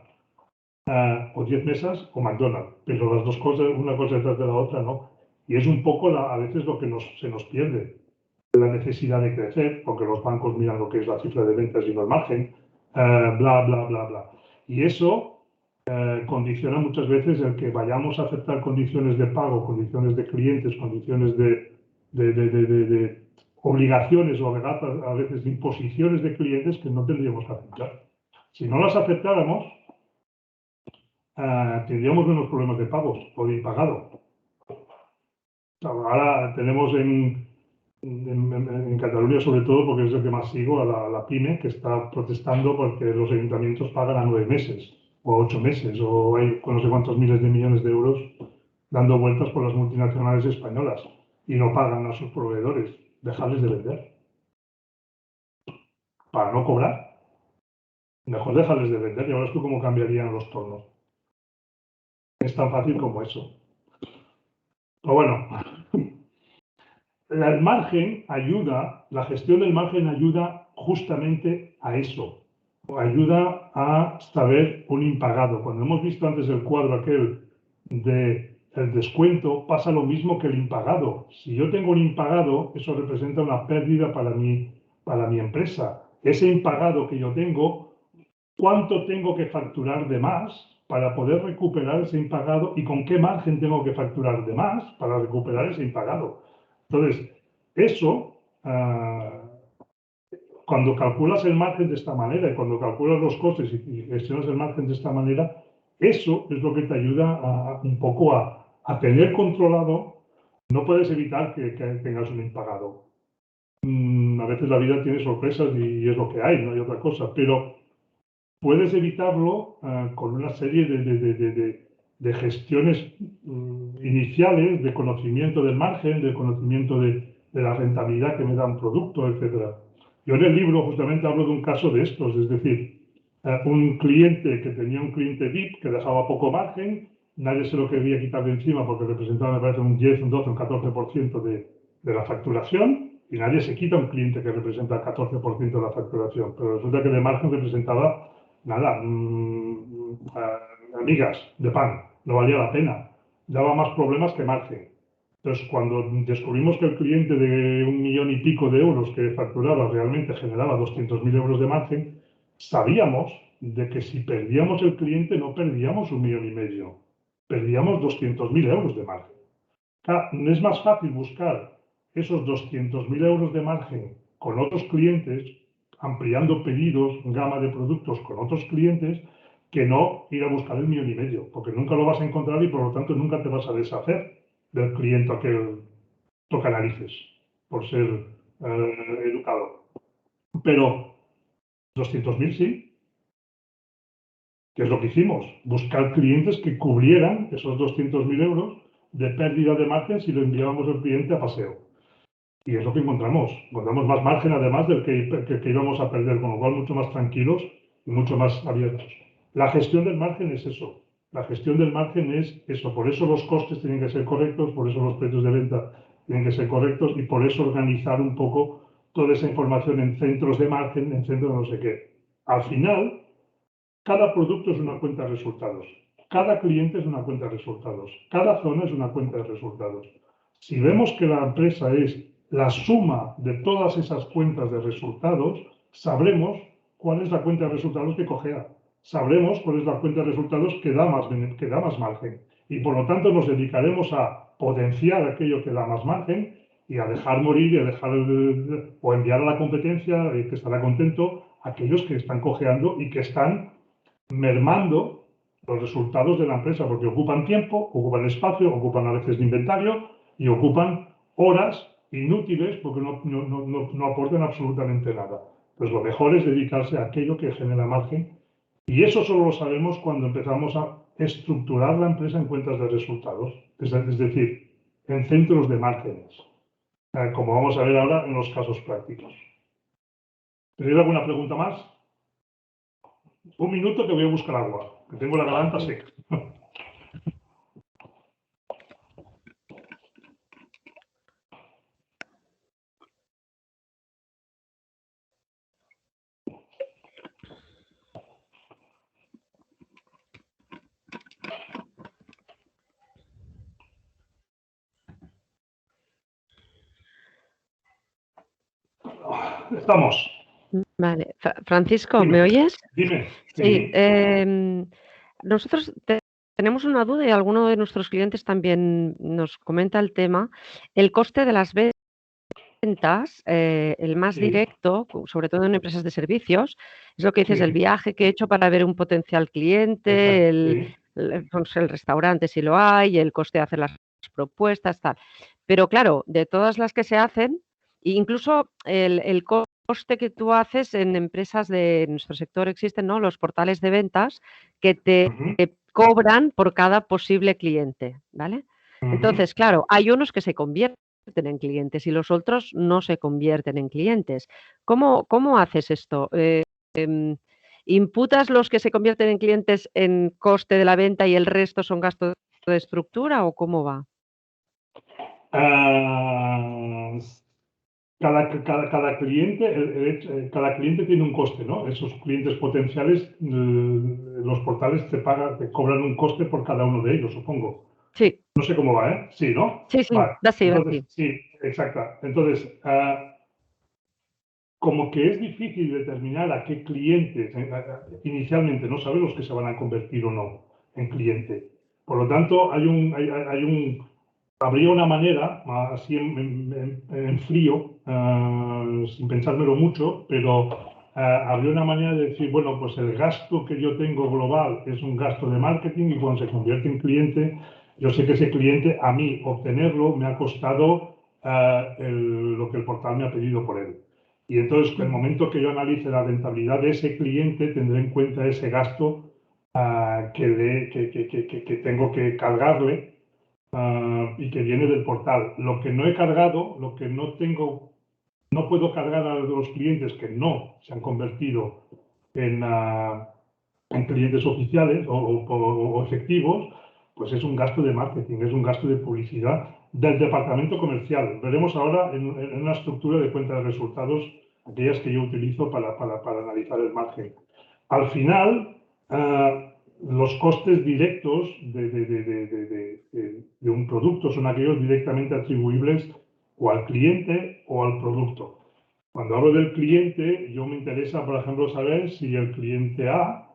S3: O 10 mesas o McDonald's. Pero las dos cosas, una cosa detrás de la otra, no. Y es un poco a veces lo que se nos pierde. La necesidad de crecer, porque los bancos miran lo que es la cifra de ventas y no el margen. Bla, bla, bla, bla. Y eso condiciona muchas veces el que vayamos a aceptar condiciones de pago, condiciones de clientes, condiciones de obligaciones o a veces imposiciones de clientes que no tendríamos que aceptar. Si no las aceptáramos, tendríamos menos problemas de pagos o de impagado. Ahora tenemos en Cataluña, sobre todo, porque es el que más sigo, a la PYME, que está protestando porque los ayuntamientos pagan a 9 meses o a 8 meses, o hay no sé cuántos miles de millones de euros dando vueltas por las multinacionales españolas y no pagan a sus proveedores. Dejarles de vender para no cobrar. Mejor déjales de vender y ahora tú cómo cambiarían los tornos. Es tan fácil como eso. Pero bueno, el margen ayuda, la gestión del margen ayuda justamente a eso. Ayuda a saber un impagado. Cuando hemos visto antes el cuadro aquel del descuento, pasa lo mismo que el impagado. Si yo tengo un impagado, eso representa una pérdida para mi empresa. Ese impagado que yo tengo, ¿cuánto tengo que facturar de más para poder recuperar ese impagado y con qué margen tengo que facturar de más para recuperar ese impagado? Entonces, eso, cuando calculas el margen de esta manera y cuando calculas los costes y gestionas el margen de esta manera, eso es lo que te ayuda un poco a tener controlado. No puedes evitar que tengas un impagado. A veces la vida tiene sorpresas y es lo que hay, no hay otra cosa, pero puedes evitarlo con una serie de gestiones iniciales, de conocimiento del margen, de conocimiento de la rentabilidad que me da un producto, etc. Yo en el libro justamente hablo de un caso de estos, es decir, un cliente que tenía un cliente VIP que dejaba poco margen, nadie se lo quería quitar de encima porque representaba, me parece, un 10, un 12, un 14% de la facturación, y nadie se quita un cliente que representa el 14% de la facturación, pero resulta que de margen representaba nada, amigas de pan, no valía la pena, daba más problemas que margen. Entonces, cuando descubrimos que el cliente de 1 millón y pico de euros que facturaba realmente generaba 200.000 euros de margen, sabíamos de que si perdíamos el cliente no perdíamos 1,5 millones, perdíamos 200.000 euros de margen. Claro, es más fácil buscar esos 200.000 euros de margen con otros clientes, ampliando pedidos, gama de productos con otros clientes, que no ir a buscar el 1,5 millones, porque nunca lo vas a encontrar y por lo tanto nunca te vas a deshacer del cliente que toca narices, por ser educado. Pero 200.000 sí, que es lo que hicimos, buscar clientes que cubrieran esos 200.000 euros de pérdida de margen si lo enviábamos al cliente a paseo. Y es lo que encontramos. Encontramos más margen además del que íbamos a perder, con lo cual mucho más tranquilos y mucho más abiertos. La gestión del margen es eso. La gestión del margen es eso. Por eso los costes tienen que ser correctos, por eso los precios de venta tienen que ser correctos y por eso organizar un poco toda esa información en centros de margen, en centros de no sé qué. Al final, cada producto es una cuenta de resultados. Cada cliente es una cuenta de resultados. Cada zona es una cuenta de resultados. Si vemos que la empresa es la suma de todas esas cuentas de resultados, sabremos cuál es la cuenta de resultados que cojea. Sabremos cuál es la cuenta de resultados que da más margen. Y por lo tanto nos dedicaremos a potenciar aquello que da más margen y a dejar morir y a dejar o enviar a la competencia, que estará contento, aquellos que están cojeando y que están mermando los resultados de la empresa, porque ocupan tiempo, ocupan espacio, ocupan a veces de inventario y ocupan horas inútiles porque no aportan absolutamente nada. Pues lo mejor es dedicarse a aquello que genera margen, y eso solo lo sabemos cuando empezamos a estructurar la empresa en cuentas de resultados, es decir, en centros de márgenes, como vamos a ver ahora en los casos prácticos. ¿Tenéis alguna pregunta más? Un minuto que voy a buscar agua, que tengo la garganta seca. Estamos.
S6: Vale. Francisco,
S3: Dime.
S6: ¿me oyes?
S3: Dime.
S6: Sí. Nosotros tenemos una duda y alguno de nuestros clientes también nos comenta el tema. El coste de las ventas, el más
S3: Sí.
S6: directo, sobre todo en empresas de servicios, es lo que dices,
S3: Sí.
S6: el viaje que he hecho para ver un potencial cliente, el restaurante si lo hay, el coste de hacer las propuestas, tal. Pero claro, de todas las que se hacen, incluso el coste que tú haces en empresas de nuestro sector existen, ¿no? Los portales de ventas que te cobran por cada posible cliente, ¿vale? Entonces, claro, hay unos que se convierten en clientes y los otros no se convierten en clientes. ¿Cómo haces esto? ¿imputas los que se convierten en clientes en coste de la venta y el resto son gastos de estructura o cómo va?
S3: Cada cliente, cada cliente tiene un coste, ¿no? Esos clientes potenciales, los portales te cobran un coste por cada uno de ellos, supongo.
S6: Sí.
S3: No sé cómo va, ¿eh? Sí, ¿no?
S6: Sí, sí,
S3: vale.
S6: va así,
S3: Entonces,
S6: va así.
S3: sí, exacto. Entonces, como que es difícil determinar a qué clientes, inicialmente no sabes los que se van a convertir o no en cliente. Por lo tanto, habría una manera, así en frío, sin pensármelo mucho, pero habría una manera de decir, bueno, pues el gasto que yo tengo global es un gasto de marketing y cuando se convierte en cliente, yo sé que ese cliente, a mí obtenerlo, me ha costado lo que el portal me ha pedido por él. Y entonces, en el momento que yo analice la rentabilidad de ese cliente, tendré en cuenta ese gasto que tengo que cargarle y que viene del portal. Lo que no he cargado, lo que no puedo cargar a los clientes que no se han convertido en clientes oficiales o efectivos, pues es un gasto de marketing, es un gasto de publicidad del departamento comercial. Veremos ahora en una estructura de cuenta de resultados aquellas que yo utilizo para analizar el margen. Al final, los costes directos de un producto son aquellos directamente atribuibles o al cliente o al producto. Cuando hablo del cliente, yo me interesa, por ejemplo, saber si el cliente a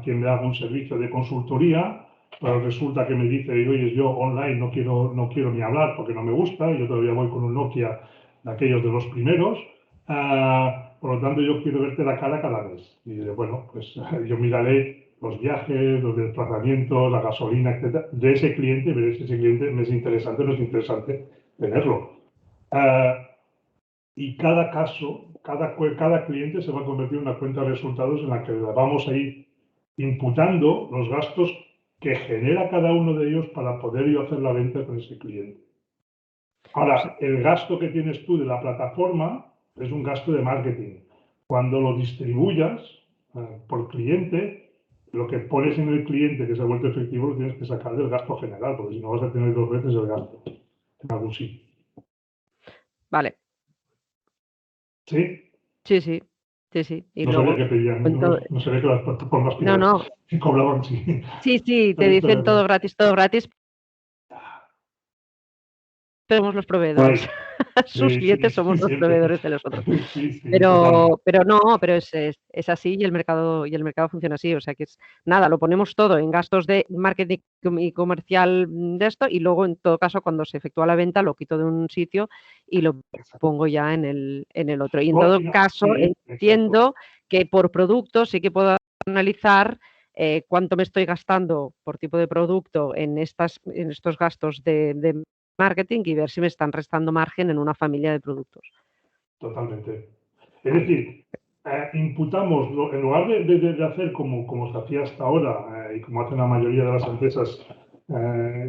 S3: quien le hago un servicio de consultoría, pero resulta que me dice, oye, yo online no quiero ni hablar porque no me gusta, yo todavía voy con un Nokia de aquellos de los primeros, por lo tanto yo quiero verte la cara cada mes. Y bueno, pues yo miraré los viajes, los desplazamientos, la gasolina, etcétera, de ese cliente, veré si ese cliente me es interesante o no es interesante tenerlo. Y cada caso, cada cliente se va a convertir en una cuenta de resultados en la que vamos a ir imputando los gastos que genera cada uno de ellos para poder yo hacer la venta con ese cliente. Ahora, el gasto que tienes tú de la plataforma es un gasto de marketing. Cuando lo distribuyas por cliente, lo que pones en el cliente que se ha vuelto efectivo lo tienes que sacar del gasto general, porque si no vas a tener dos veces el gasto en algún sitio.
S6: Vale.
S3: ¿Sí?
S6: Sí, sí. Sí, sí. Y
S3: no
S6: luego,
S3: sabía que pedían, no sabía que las plataformas
S6: no.
S3: cobraban, sí.
S6: Sí, te dicen todo gratis, pero somos los proveedores. Sus clientes somos los proveedores de los otros.
S3: Sí,
S6: pero no, pero es así y el mercado funciona así. O sea que es nada, lo ponemos todo en gastos de marketing y comercial de esto, y luego en todo caso cuando se efectúa la venta lo quito de un sitio y lo pongo ya en el otro. Y en todo caso entiendo que por producto sí que puedo analizar cuánto me estoy gastando por tipo de producto en estos gastos de marketing y ver si me están restando margen en una familia de productos.
S3: Totalmente. Es decir, imputamos, en lugar de hacer como se hacía hasta ahora y como hacen la mayoría de las empresas,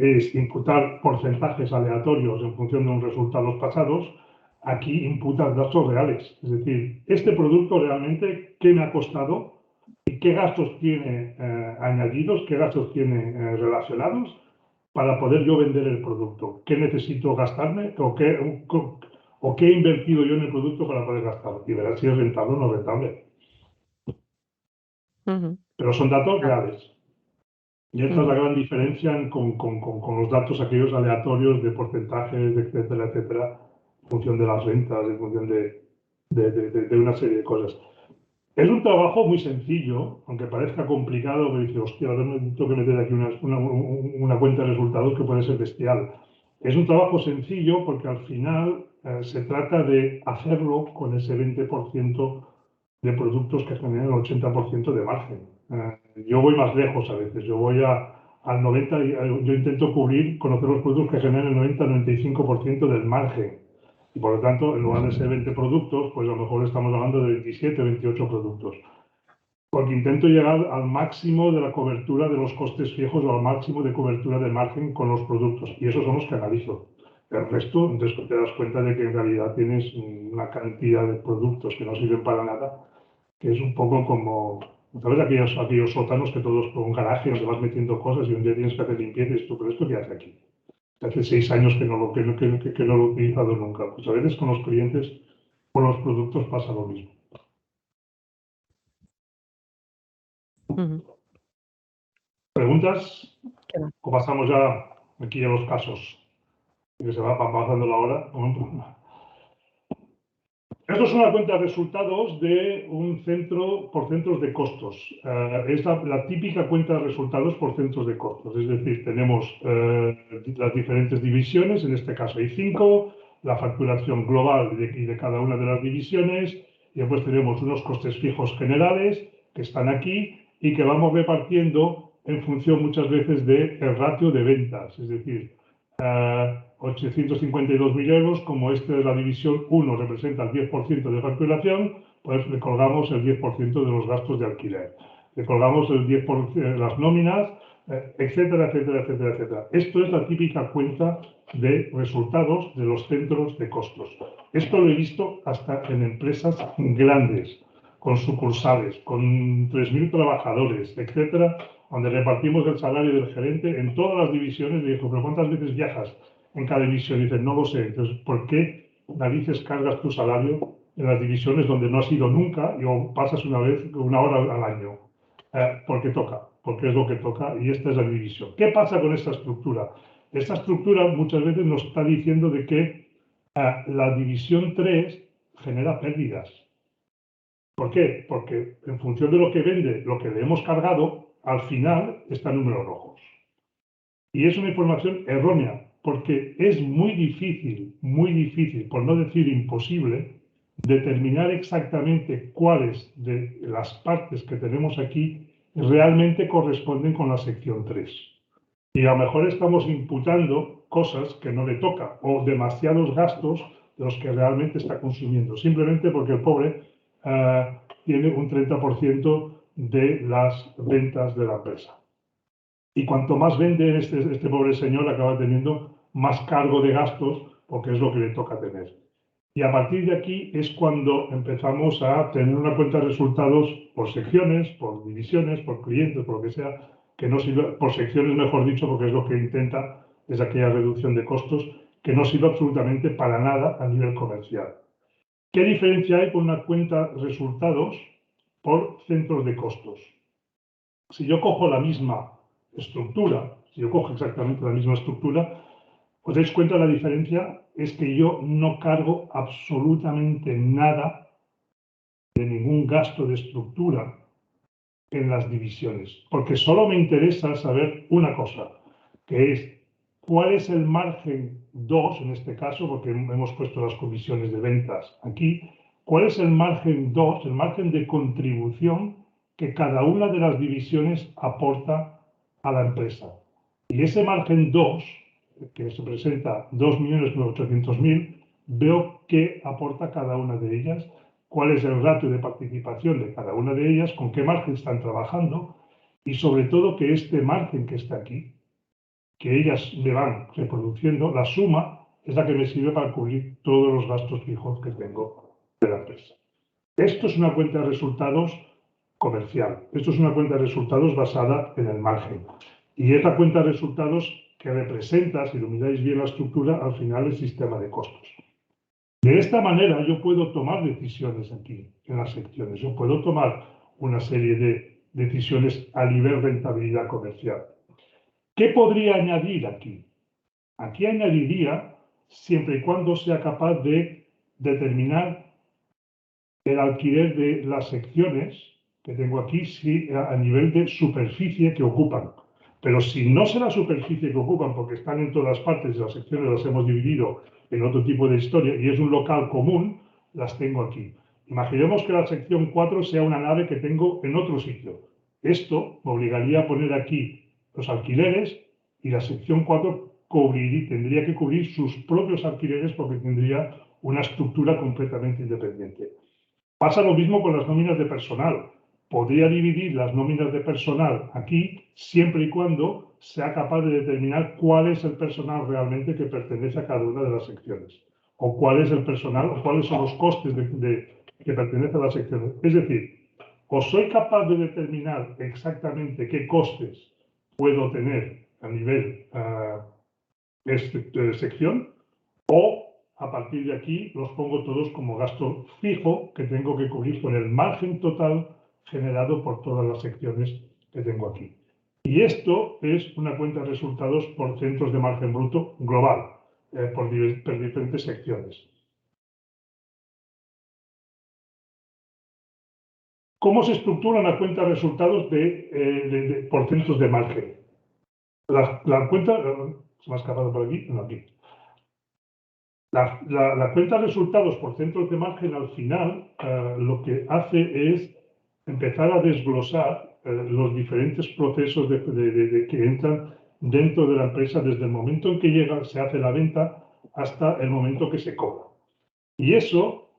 S3: es imputar porcentajes aleatorios en función de unos resultados pasados, aquí imputas datos reales. Es decir, este producto realmente, ¿qué me ha costado? ¿Y qué gastos tiene añadidos? ¿Qué gastos tiene relacionados? Para poder yo vender el producto. ¿Qué necesito gastarme? ¿O qué he invertido yo en el producto para poder gastarlo? Y verás si es rentable o no rentable. Pero son datos reales. Y esta es la gran diferencia con los datos aquellos aleatorios de porcentajes, etcétera, etcétera, en función de las rentas, en función de una serie de cosas. Es un trabajo muy sencillo, aunque parezca complicado, pero dice, hostia, ahora tengo que meter aquí una cuenta de resultados que puede ser bestial. Es un trabajo sencillo porque al final se trata de hacerlo con ese 20% de productos que generan el 80% de margen. Yo voy más lejos a veces, yo voy al 90%, yo intento conocer los productos que generan el 90-95% del margen. Y por lo tanto, en lugar de ser 20 productos, pues a lo mejor estamos hablando de 27 o 28 productos. Porque intento llegar al máximo de la cobertura de los costes fijos o al máximo de cobertura de margen con los productos. Y esos son los que analizo. El resto, entonces te das cuenta de que en realidad tienes una cantidad de productos que no sirven para nada, que es un poco ¿Sabes? Aquellos sótanos que todos con un garaje donde vas metiendo cosas y un día tienes que hacer limpieza y dices tú, pero ¿esto qué hace aquí? Hace 6 años que no lo he utilizado nunca. Pues a veces con los clientes, con los productos pasa lo mismo. ¿Preguntas? ¿O pasamos ya aquí a los casos? Que se va pasando la hora. Esto es una cuenta de resultados de un centro por centros de costos. Es la típica cuenta de resultados por centros de costos. Es decir, tenemos las diferentes divisiones, en este caso hay 5, la facturación global de cada una de las divisiones, y después tenemos unos costes fijos generales que están aquí y que vamos repartiendo en función muchas veces del ratio de ventas. Es decir, 852.000 euros, como este de la división 1 representa el 10% de facturación, pues le colgamos el 10% de los gastos de alquiler. Le colgamos el 10% de las nóminas, etcétera, etcétera, etcétera, etcétera. Esto es la típica cuenta de resultados de los centros de costos. Esto lo he visto hasta en empresas grandes, con sucursales, con 3.000 trabajadores, etcétera, donde repartimos el salario del gerente en todas las divisiones. Le digo, ¿pero cuántas veces viajas en cada división? Y dicen, no lo sé. Entonces, ¿por qué narices cargas tu salario en las divisiones donde no has ido nunca o pasas una hora al año? Porque toca, porque es lo que toca y esta es la división. ¿Qué pasa con esta estructura? Esta estructura muchas veces nos está diciendo de que la división 3 genera pérdidas. ¿Por qué? Porque en función de lo que vende, lo que le hemos cargado, al final está en números rojos. Y es una información errónea, porque es muy difícil, por no decir imposible, determinar exactamente cuáles de las partes que tenemos aquí realmente corresponden con la sección 3. Y a lo mejor estamos imputando cosas que no le toca o demasiados gastos de los que realmente está consumiendo, simplemente porque el pobre tiene un 30% de las ventas de la empresa. Y cuanto más vende este pobre señor, acaba teniendo más cargo de gastos, porque es lo que le toca tener. Y a partir de aquí es cuando empezamos a tener una cuenta de resultados por secciones, por divisiones, por clientes, por lo que sea, que no sirve, por secciones mejor dicho, porque es lo que intenta, es aquella reducción de costos, que no sirve absolutamente para nada a nivel comercial. ¿Qué diferencia hay con una cuenta de resultados por centros de costos? Si yo cojo la misma estructura, si yo cojo exactamente la misma estructura, os dais cuenta la diferencia es que yo no cargo absolutamente nada de ningún gasto de estructura en las divisiones, porque solo me interesa saber una cosa, que es cuál es el margen 2, en este caso, porque hemos puesto las comisiones de ventas aquí, cuál es el margen 2, el margen de contribución que cada una de las divisiones aporta a la empresa. Y ese margen 2, que se presenta 2.800.000, veo qué aporta cada una de ellas, cuál es el ratio de participación de cada una de ellas, con qué margen están trabajando y sobre todo que este margen que está aquí, que ellas me van reproduciendo, la suma es la que me sirve para cubrir todos los gastos fijos que tengo de la empresa. Esto es una cuenta de resultados comercial. Esto es una cuenta de resultados basada en el margen. Y es la cuenta de resultados que representa, si lo miráis bien la estructura, al final el sistema de costos. De esta manera yo puedo tomar decisiones aquí, en las secciones. Yo puedo tomar una serie de decisiones a nivel rentabilidad comercial. ¿Qué podría añadir aquí? Aquí añadiría, siempre y cuando sea capaz de determinar el alquiler de las secciones que tengo aquí, sí, a nivel de superficie que ocupan. Pero si no sé la superficie que ocupan, porque están en todas partes y las secciones las hemos dividido en otro tipo de historia y es un local común, las tengo aquí. Imaginemos que la sección 4 sea una nave que tengo en otro sitio. Esto me obligaría a poner aquí los alquileres y la sección 4 tendría que cubrir sus propios alquileres porque tendría una estructura completamente independiente. Pasa lo mismo con las nóminas de personal. Podría dividir las nóminas de personal aquí siempre y cuando sea capaz de determinar cuál es el personal realmente que pertenece a cada una de las secciones o cuál es el personal o cuáles son los costes que pertenecen a las secciones. Es decir, o soy capaz de determinar exactamente qué costes puedo tener a nivel de sección, o a partir de aquí los pongo todos como gasto fijo que tengo que cubrir con el margen total generado por todas las secciones que tengo aquí. Y esto es una cuenta de resultados por centros de margen bruto global, por diferentes secciones. ¿Cómo se estructura una cuenta de resultados por centros de margen? La cuenta, se me ha escapado por aquí, no, aquí. La cuenta de resultados por centros de margen al final lo que hace es empezar a desglosar los diferentes procesos que entran dentro de la empresa desde el momento en que llega, se hace la venta hasta el momento que se cobra. Y eso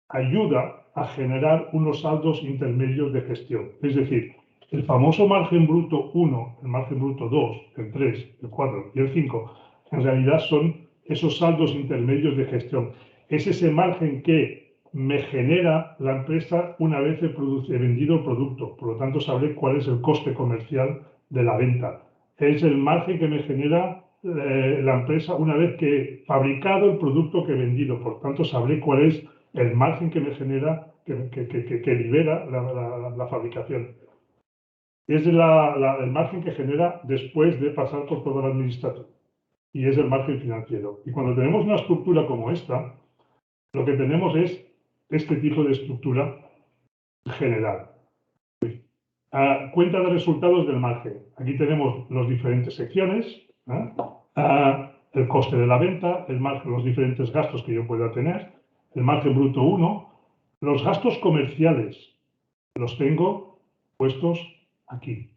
S3: ayuda a generar unos saldos intermedios de gestión. Es decir, el famoso margen bruto 1, el margen bruto 2, el 3, el 4 y el 5, en realidad son esos saldos intermedios de gestión. Es ese margen que me genera la empresa una vez he vendido el producto. Por lo tanto, sabré cuál es el coste comercial de la venta. Es el margen que me genera la empresa una vez que he fabricado el producto que he vendido. Por tanto, sabré cuál es el margen que me genera, que libera la fabricación. Es el margen que genera después de pasar por toda la administración. Y es el margen financiero. Y cuando tenemos una estructura como esta, lo que tenemos es este tipo de estructura general. Cuenta de resultados del margen. Aquí tenemos las diferentes secciones, el coste de la venta, el margen, los diferentes gastos que yo pueda tener, el margen bruto 1, los gastos comerciales los tengo puestos aquí.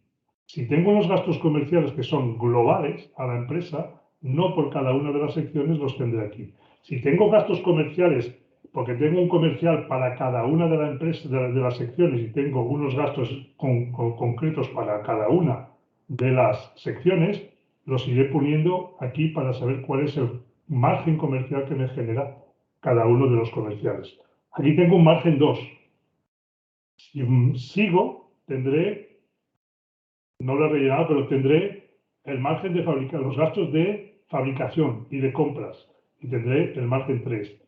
S3: Si tengo los gastos comerciales que son globales a la empresa, no por cada una de las secciones los tendré aquí. Si tengo gastos comerciales, porque tengo un comercial para cada una de la empresa, de las secciones, y tengo unos gastos concretos para cada una de las secciones, los iré poniendo aquí para saber cuál es el margen comercial que me genera cada uno de los comerciales. Aquí tengo un margen 2. Si sigo, tendré, no lo he rellenado, pero tendré el margen de fabricar, los gastos de fabricación y de compras, y tendré el margen 3.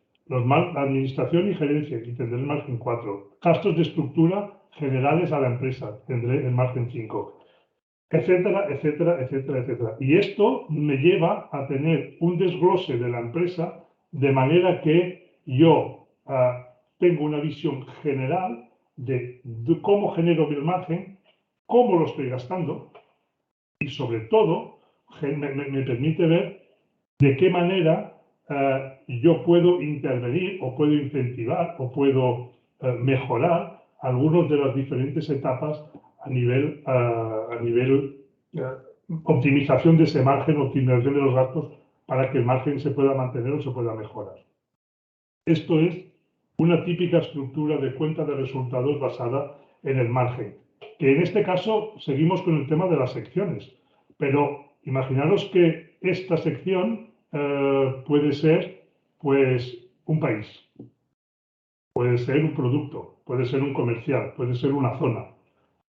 S3: Administración y gerencia, y tendré el margen 4. Gastos de estructura generales a la empresa, tendré el margen 5. Etcétera, etcétera, etcétera, etcétera. Y esto me lleva a tener un desglose de la empresa de manera que yo tengo una visión general de cómo genero mi margen, cómo lo estoy gastando y sobre todo me permite ver de qué manera yo puedo intervenir o puedo incentivar o puedo mejorar algunas de las diferentes etapas a nivel optimización de ese margen, optimización de los gastos para que el margen se pueda mantener o se pueda mejorar. Esto es una típica estructura de cuenta de resultados basada en el margen, que en este caso seguimos con el tema de las secciones, pero imaginaros que esta sección puede ser pues un país, puede ser un producto, puede ser un comercial, puede ser una zona.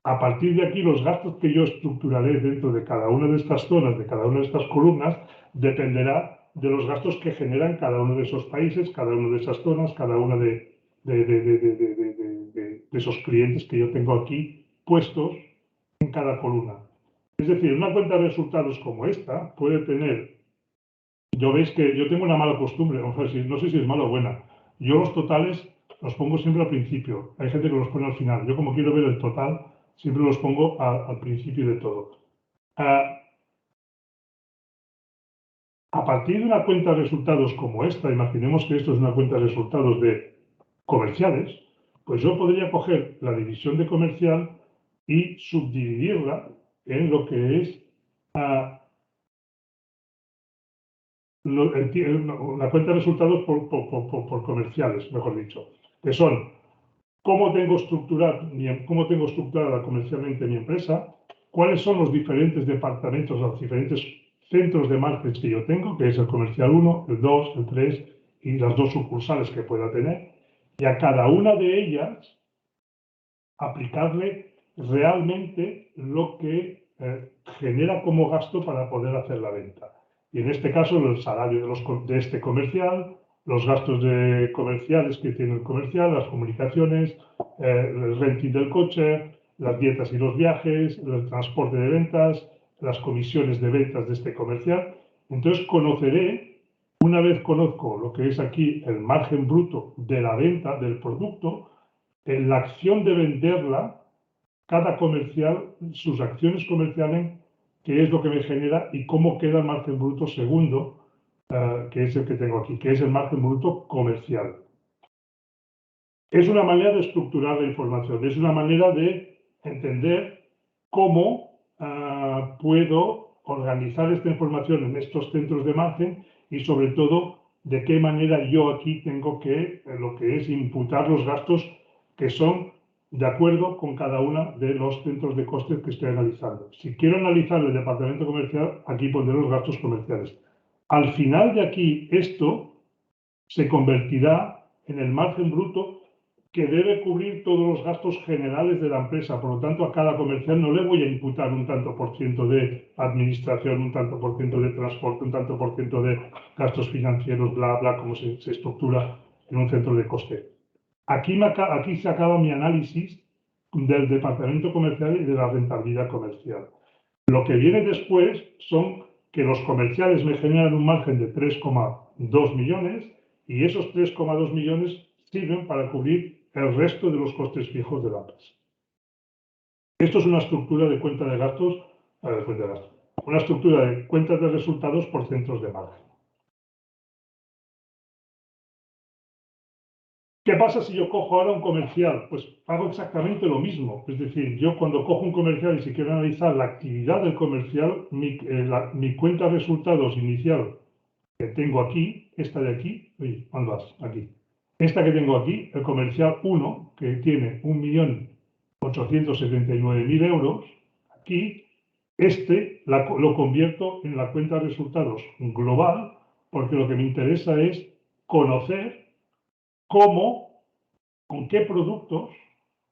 S3: A partir de aquí, los gastos que yo estructuraré dentro de cada una de estas zonas, de cada una de estas columnas, dependerá de los gastos que generan cada uno de esos países, cada una de esas zonas, cada uno de esos clientes que yo tengo aquí puestos en cada columna. Es decir, una cuenta de resultados como esta puede tener, yo veis que yo tengo una mala costumbre, no sé si es mala o buena, yo los totales los pongo siempre al principio, hay gente que los pone al final, yo como quiero ver el total, siempre los pongo al principio de todo. A partir de una cuenta de resultados como esta, imaginemos que esto es una cuenta de resultados de comerciales, pues yo podría coger la división de comercial y subdividirla en lo que es una cuenta de resultados por comerciales, mejor dicho, que son cómo tengo estructurada comercialmente mi empresa, cuáles son los diferentes departamentos, los diferentes centros de margen que yo tengo, que es el comercial 1, el 2, el 3 y las 2 sucursales que pueda tener, y a cada una de ellas aplicarle realmente lo que genera como gasto para poder hacer la venta. Y en este caso, el salario de este comercial, los gastos comerciales que tiene el comercial, las comunicaciones, el renting del coche, las dietas y los viajes, el transporte de ventas, las comisiones de ventas de este comercial. Entonces conoceré, una vez conozco lo que es aquí el margen bruto de la venta del producto, en la acción de venderla, cada comercial, sus acciones comerciales, qué es lo que me genera y cómo queda el margen bruto segundo, que es el que tengo aquí, que es el margen bruto comercial. Es una manera de estructurar la información, es una manera de entender cómo puedo organizar esta información en estos centros de margen y sobre todo de qué manera yo aquí tengo que, lo que es imputar los gastos que son de acuerdo con cada uno de los centros de costes que estoy analizando. Si quiero analizar el departamento comercial, aquí pondré los gastos comerciales. Al final de aquí, esto se convertirá en el margen bruto que debe cubrir todos los gastos generales de la empresa. Por lo tanto, a cada comercial no le voy a imputar un tanto por ciento de administración, un tanto por ciento de transporte, un tanto por ciento de gastos financieros, bla, bla, como se estructura en un centro de coste. Aquí se acaba mi análisis del departamento comercial y de la rentabilidad comercial. Lo que viene después son que los comerciales me generan un margen de 3,2 millones y esos 3,2 millones sirven para cubrir el resto de los costes fijos de la empresa. Esto es una estructura de cuenta de gastos, una estructura de cuentas de resultados por centros de margen. ¿Qué pasa si yo cojo ahora un comercial? Pues hago exactamente lo mismo. Es decir, yo cuando cojo un comercial y si quiero analizar la actividad del comercial, mi cuenta de resultados inicial que tengo aquí, esta de aquí, oye, ¿cuándo vas? Aquí. Esta que tengo aquí, el comercial 1, que tiene 1.879.000 euros, aquí, lo convierto en la cuenta de resultados global, porque lo que me interesa es conocer cómo, con qué productos,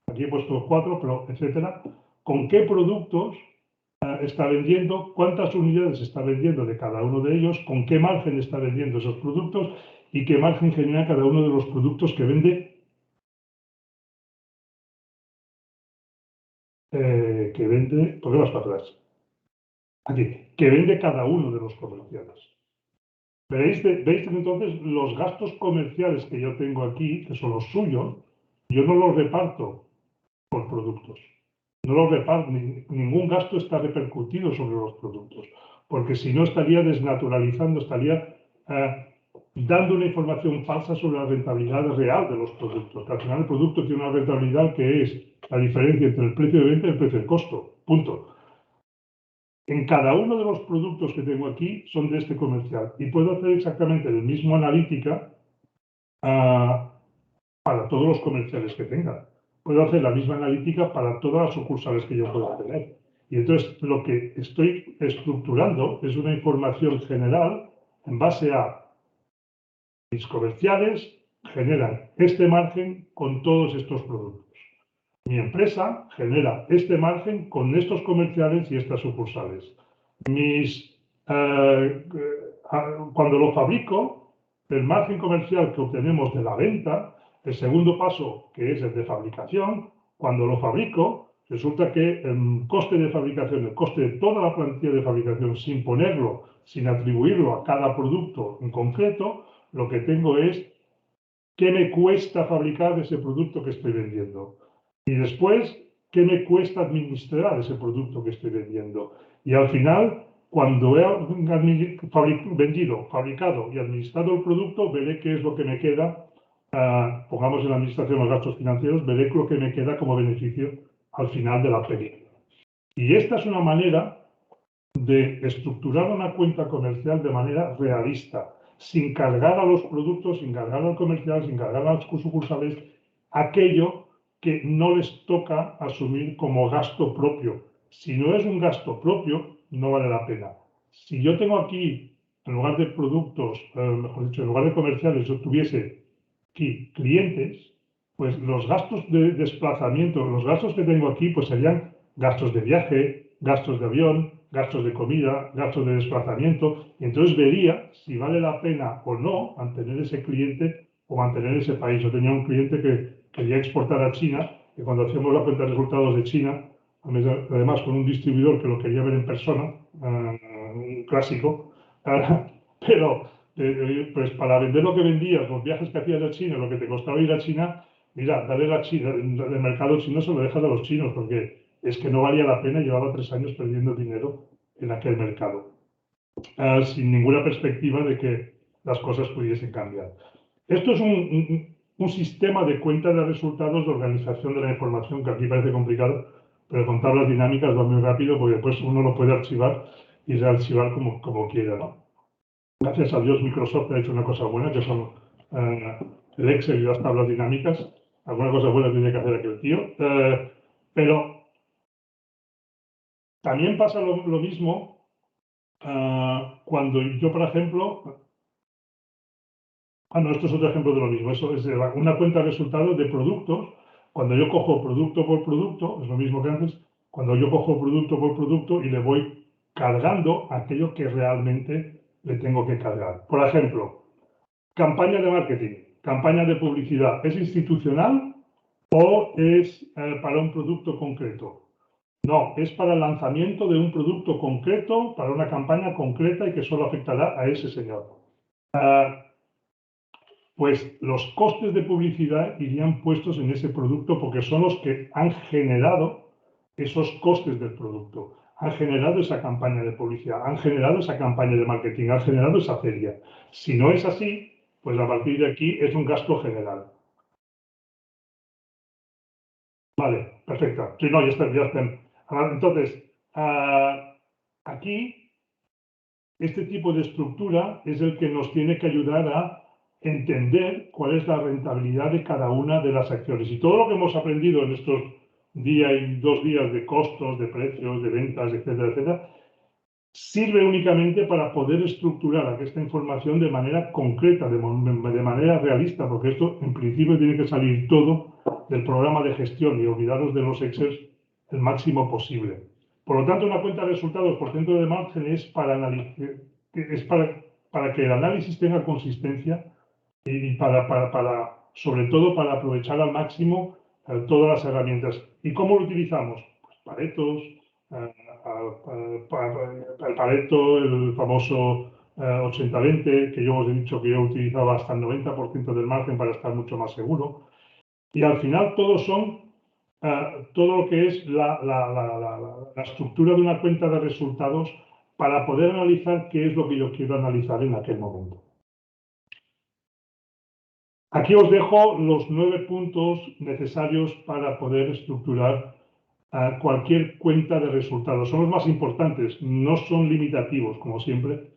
S3: aquí he puesto 4, pero etcétera, con qué productos está vendiendo, cuántas unidades está vendiendo de cada uno de ellos, con qué margen está vendiendo esos productos y qué margen genera cada uno de los productos que vende, ¿por qué vas para atrás? Aquí, que vende cada uno de los comerciales. ¿Veis entonces los gastos comerciales que yo tengo aquí, que son los suyos? Yo no los reparto por productos. No los reparto, ningún gasto está repercutido sobre los productos, porque si no estaría desnaturalizando, estaría dando una información falsa sobre la rentabilidad real de los productos. Al final el producto tiene una rentabilidad que es la diferencia entre el precio de venta y el precio de costo. Punto. En cada uno de los productos que tengo aquí son de este comercial y puedo hacer exactamente el mismo analítica para todos los comerciales que tenga. Puedo hacer la misma analítica para todas las sucursales que yo pueda tener. Y entonces lo que estoy estructurando es una información general en base a mis comerciales generan este margen con todos estos productos. Mi empresa genera este margen con estos comerciales y estas sucursales. Cuando lo fabrico, el margen comercial que obtenemos de la venta, el segundo paso, que es el de fabricación, cuando lo fabrico, resulta que el coste de fabricación, el coste de toda la plantilla de fabricación, sin ponerlo, sin atribuirlo a cada producto en concreto, lo que tengo es qué me cuesta fabricar ese producto que estoy vendiendo. Y después, ¿qué me cuesta administrar ese producto que estoy vendiendo? Y al final, cuando he vendido, fabricado y administrado el producto, veré qué es lo que me queda, pongamos en la administración los gastos financieros, veré lo que me queda como beneficio al final de la película. Y esta es una manera de estructurar una cuenta comercial de manera realista, sin cargar a los productos, sin cargar al comercial, sin cargar a las sucursales, aquello que no les toca asumir como gasto propio. Si no es un gasto propio, no vale la pena. Si yo tengo aquí, en lugar de productos, mejor dicho, en lugar de comerciales, yo tuviese aquí clientes, pues los gastos de desplazamiento, los gastos que tengo aquí, pues serían gastos de viaje, gastos de avión, gastos de comida, gastos de desplazamiento. Y entonces vería si vale la pena o no mantener ese cliente o mantener ese país. Yo tenía un cliente que quería exportar a China, y cuando hacíamos la cuenta de resultados de China, además con un distribuidor que lo quería ver en persona, un clásico, pero pues para vender lo que vendías, los viajes que hacías a China, lo que te costaba ir a China, mira, darle la China, el mercado chino se lo dejas a los chinos, porque es que no valía la pena, llevaba 3 años perdiendo dinero en aquel mercado, sin ninguna perspectiva de que las cosas pudiesen cambiar. Esto es un sistema de cuenta de resultados de organización de la información, que aquí parece complicado, pero con tablas dinámicas va muy rápido, porque después uno lo puede archivar y rearchivar como quiera, ¿no? Gracias a Dios, Microsoft ha hecho una cosa buena, que son el Excel y las tablas dinámicas. Alguna cosa buena tiene que hacer aquel tío. Pero también pasa lo mismo cuando yo, por ejemplo... esto es otro ejemplo de lo mismo. Eso es una cuenta de resultados de productos. Cuando yo cojo producto por producto, es lo mismo que antes, cuando yo cojo producto por producto y le voy cargando aquello que realmente le tengo que cargar. Por ejemplo, campaña de marketing, campaña de publicidad, ¿es institucional o es para un producto concreto? No, es para el lanzamiento de un producto concreto, para una campaña concreta y que solo afectará a ese señor. Pues los costes de publicidad irían puestos en ese producto porque son los que han generado esos costes del producto, han generado esa campaña de publicidad, han generado esa campaña de marketing, han generado esa feria. Si no es así, pues a partir de aquí es un gasto general. Vale, perfecto. Sí, no, ya está. Entonces, aquí, este tipo de estructura es el que nos tiene que ayudar a entender cuál es la rentabilidad de cada una de las acciones. Y todo lo que hemos aprendido en estos día y 2 días de costos, de precios, de ventas, etcétera, etcétera, sirve únicamente para poder estructurar esta información de manera concreta, de manera realista, porque esto en principio tiene que salir todo del programa de gestión y olvidaros de los Excel el máximo posible. Por lo tanto, una cuenta de resultados por centro de margen es para que el análisis tenga consistencia y sobre todo para aprovechar al máximo todas las herramientas. ¿Y cómo lo utilizamos? Pues Paretos, el Pareto, el famoso 80-20, que yo os he dicho que yo utilizaba hasta el 90% del margen para estar mucho más seguro. Y al final todo lo que es la estructura de una cuenta de resultados para poder analizar qué es lo que yo quiero analizar en aquel momento. Aquí os dejo los 9 puntos necesarios para poder estructurar cualquier cuenta de resultados. Son los más importantes, no son limitativos, como siempre,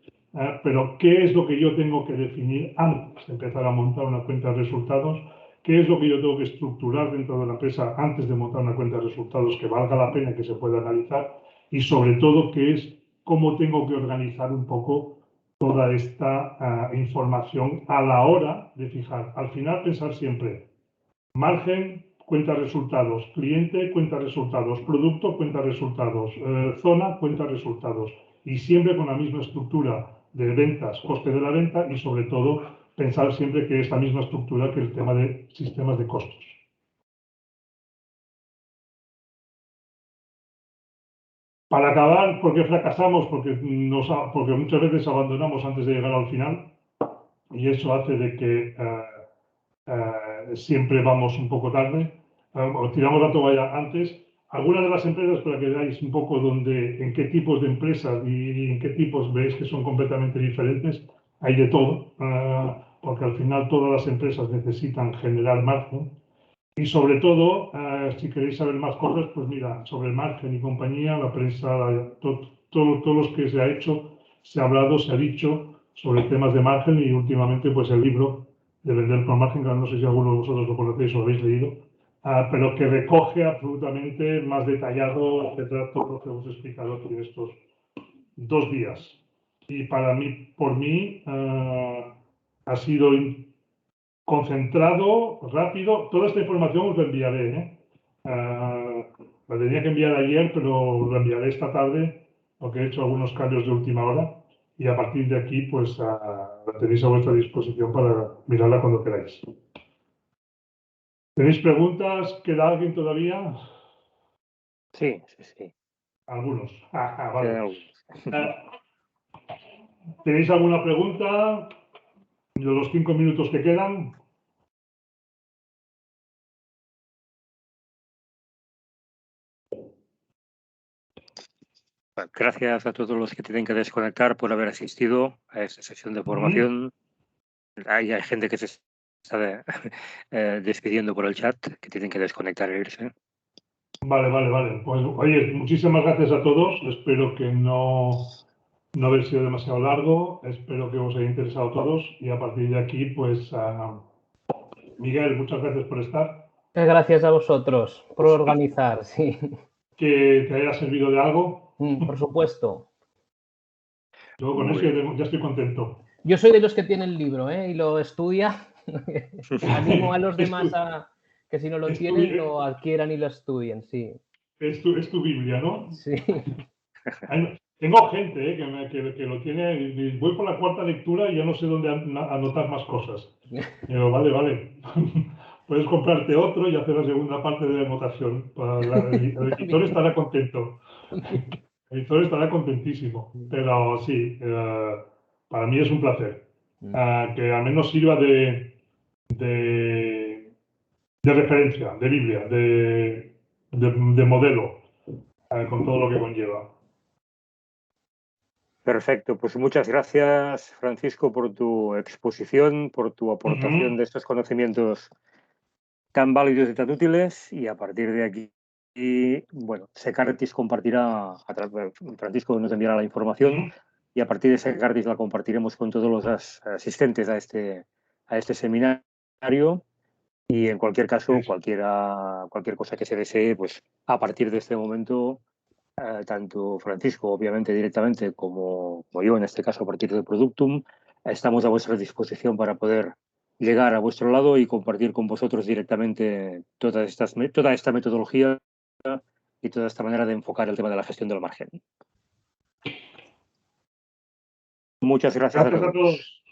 S3: pero ¿qué es lo que yo tengo que definir antes de empezar a montar una cuenta de resultados? ¿Qué es lo que yo tengo que estructurar dentro de la empresa antes de montar una cuenta de resultados que valga la pena que se pueda analizar? Y sobre todo, ¿qué es cómo tengo que organizar un poco toda esta información a la hora de fijar? Al final, pensar siempre margen, cuenta resultados, cliente, cuenta resultados, producto, cuenta resultados, zona, cuenta resultados. Y siempre con la misma estructura de ventas, coste de la venta y sobre todo pensar siempre que es la misma estructura que el tema de sistemas de costos. Para acabar, ¿por qué fracasamos? Porque muchas veces abandonamos antes de llegar al final y eso hace de que siempre vamos un poco tarde, o tiramos la toalla antes. Algunas de las empresas, para que veáis un poco en qué tipos de empresas y en qué tipos veis que son completamente diferentes, hay de todo, porque al final todas las empresas necesitan generar margen. Y sobre todo, si queréis saber más cosas, pues mira, sobre el margen y compañía, la prensa, todos los que se ha hecho, se ha hablado, se ha dicho sobre temas de margen y últimamente pues el libro de Vender con Margen, que no sé si alguno de vosotros lo conocéis o lo habéis leído, pero que recoge absolutamente más detallado, etcétera, todo lo que hemos explicado aquí en estos 2 días. Y por mí, ha sido concentrado, rápido. Toda esta información os la enviaré. La tenía que enviar ayer, pero la enviaré esta tarde, porque he hecho algunos cambios de última hora. Y a partir de aquí, pues la tenéis a vuestra disposición para mirarla cuando queráis. ¿Tenéis preguntas? ¿Queda alguien todavía?
S5: Sí, sí, sí.
S3: Algunos. Vale. ¿Tenéis alguna pregunta de los 5 minutos que quedan?
S5: Gracias a todos los que tienen que desconectar por haber asistido a esta sesión de formación. Hay gente que se está despidiendo por el chat, que tienen que desconectar e irse.
S3: Vale. Pues, oye, muchísimas gracias a todos. Espero que no haber sido demasiado largo. Espero que os haya interesado a todos. Y a partir de aquí, pues, Miguel, muchas gracias por estar.
S2: Gracias a vosotros por organizar, sí.
S3: Que te haya servido de algo.
S2: Por supuesto.
S3: Yo con eso ya estoy contento.
S2: Yo soy de los que tiene el libro, y lo estudia. Animo a los demás a que si no lo tienen, lo adquieran y lo estudien, sí.
S3: Es tu Biblia, ¿no?
S2: Sí.
S3: Tengo gente que lo tiene, y voy por la cuarta lectura y ya no sé dónde anotar más cosas. Digo, vale. Puedes comprarte otro y hacer la segunda parte de la anotación. El editor estará contento. El editor estará contentísimo. Pero sí, para mí es un placer. Que al menos sirva de referencia, de Biblia, de modelo, con todo lo que conlleva.
S5: Perfecto, pues muchas gracias, Francisco, por tu exposición, por tu aportación de estos conocimientos tan válidos y tan útiles. Y a partir de aquí, Secartis compartirá, Francisco nos enviará la información y a partir de Secartis la compartiremos con todos los asistentes a este seminario. Y en cualquier caso, cualquier cosa que se desee, pues a partir de este momento, tanto Francisco, obviamente directamente, como yo, en este caso a partir del Productum, estamos a vuestra disposición para poder llegar a vuestro lado y compartir con vosotros directamente toda esta metodología y toda esta manera de enfocar el tema de la gestión del margen. Muchas gracias a todos.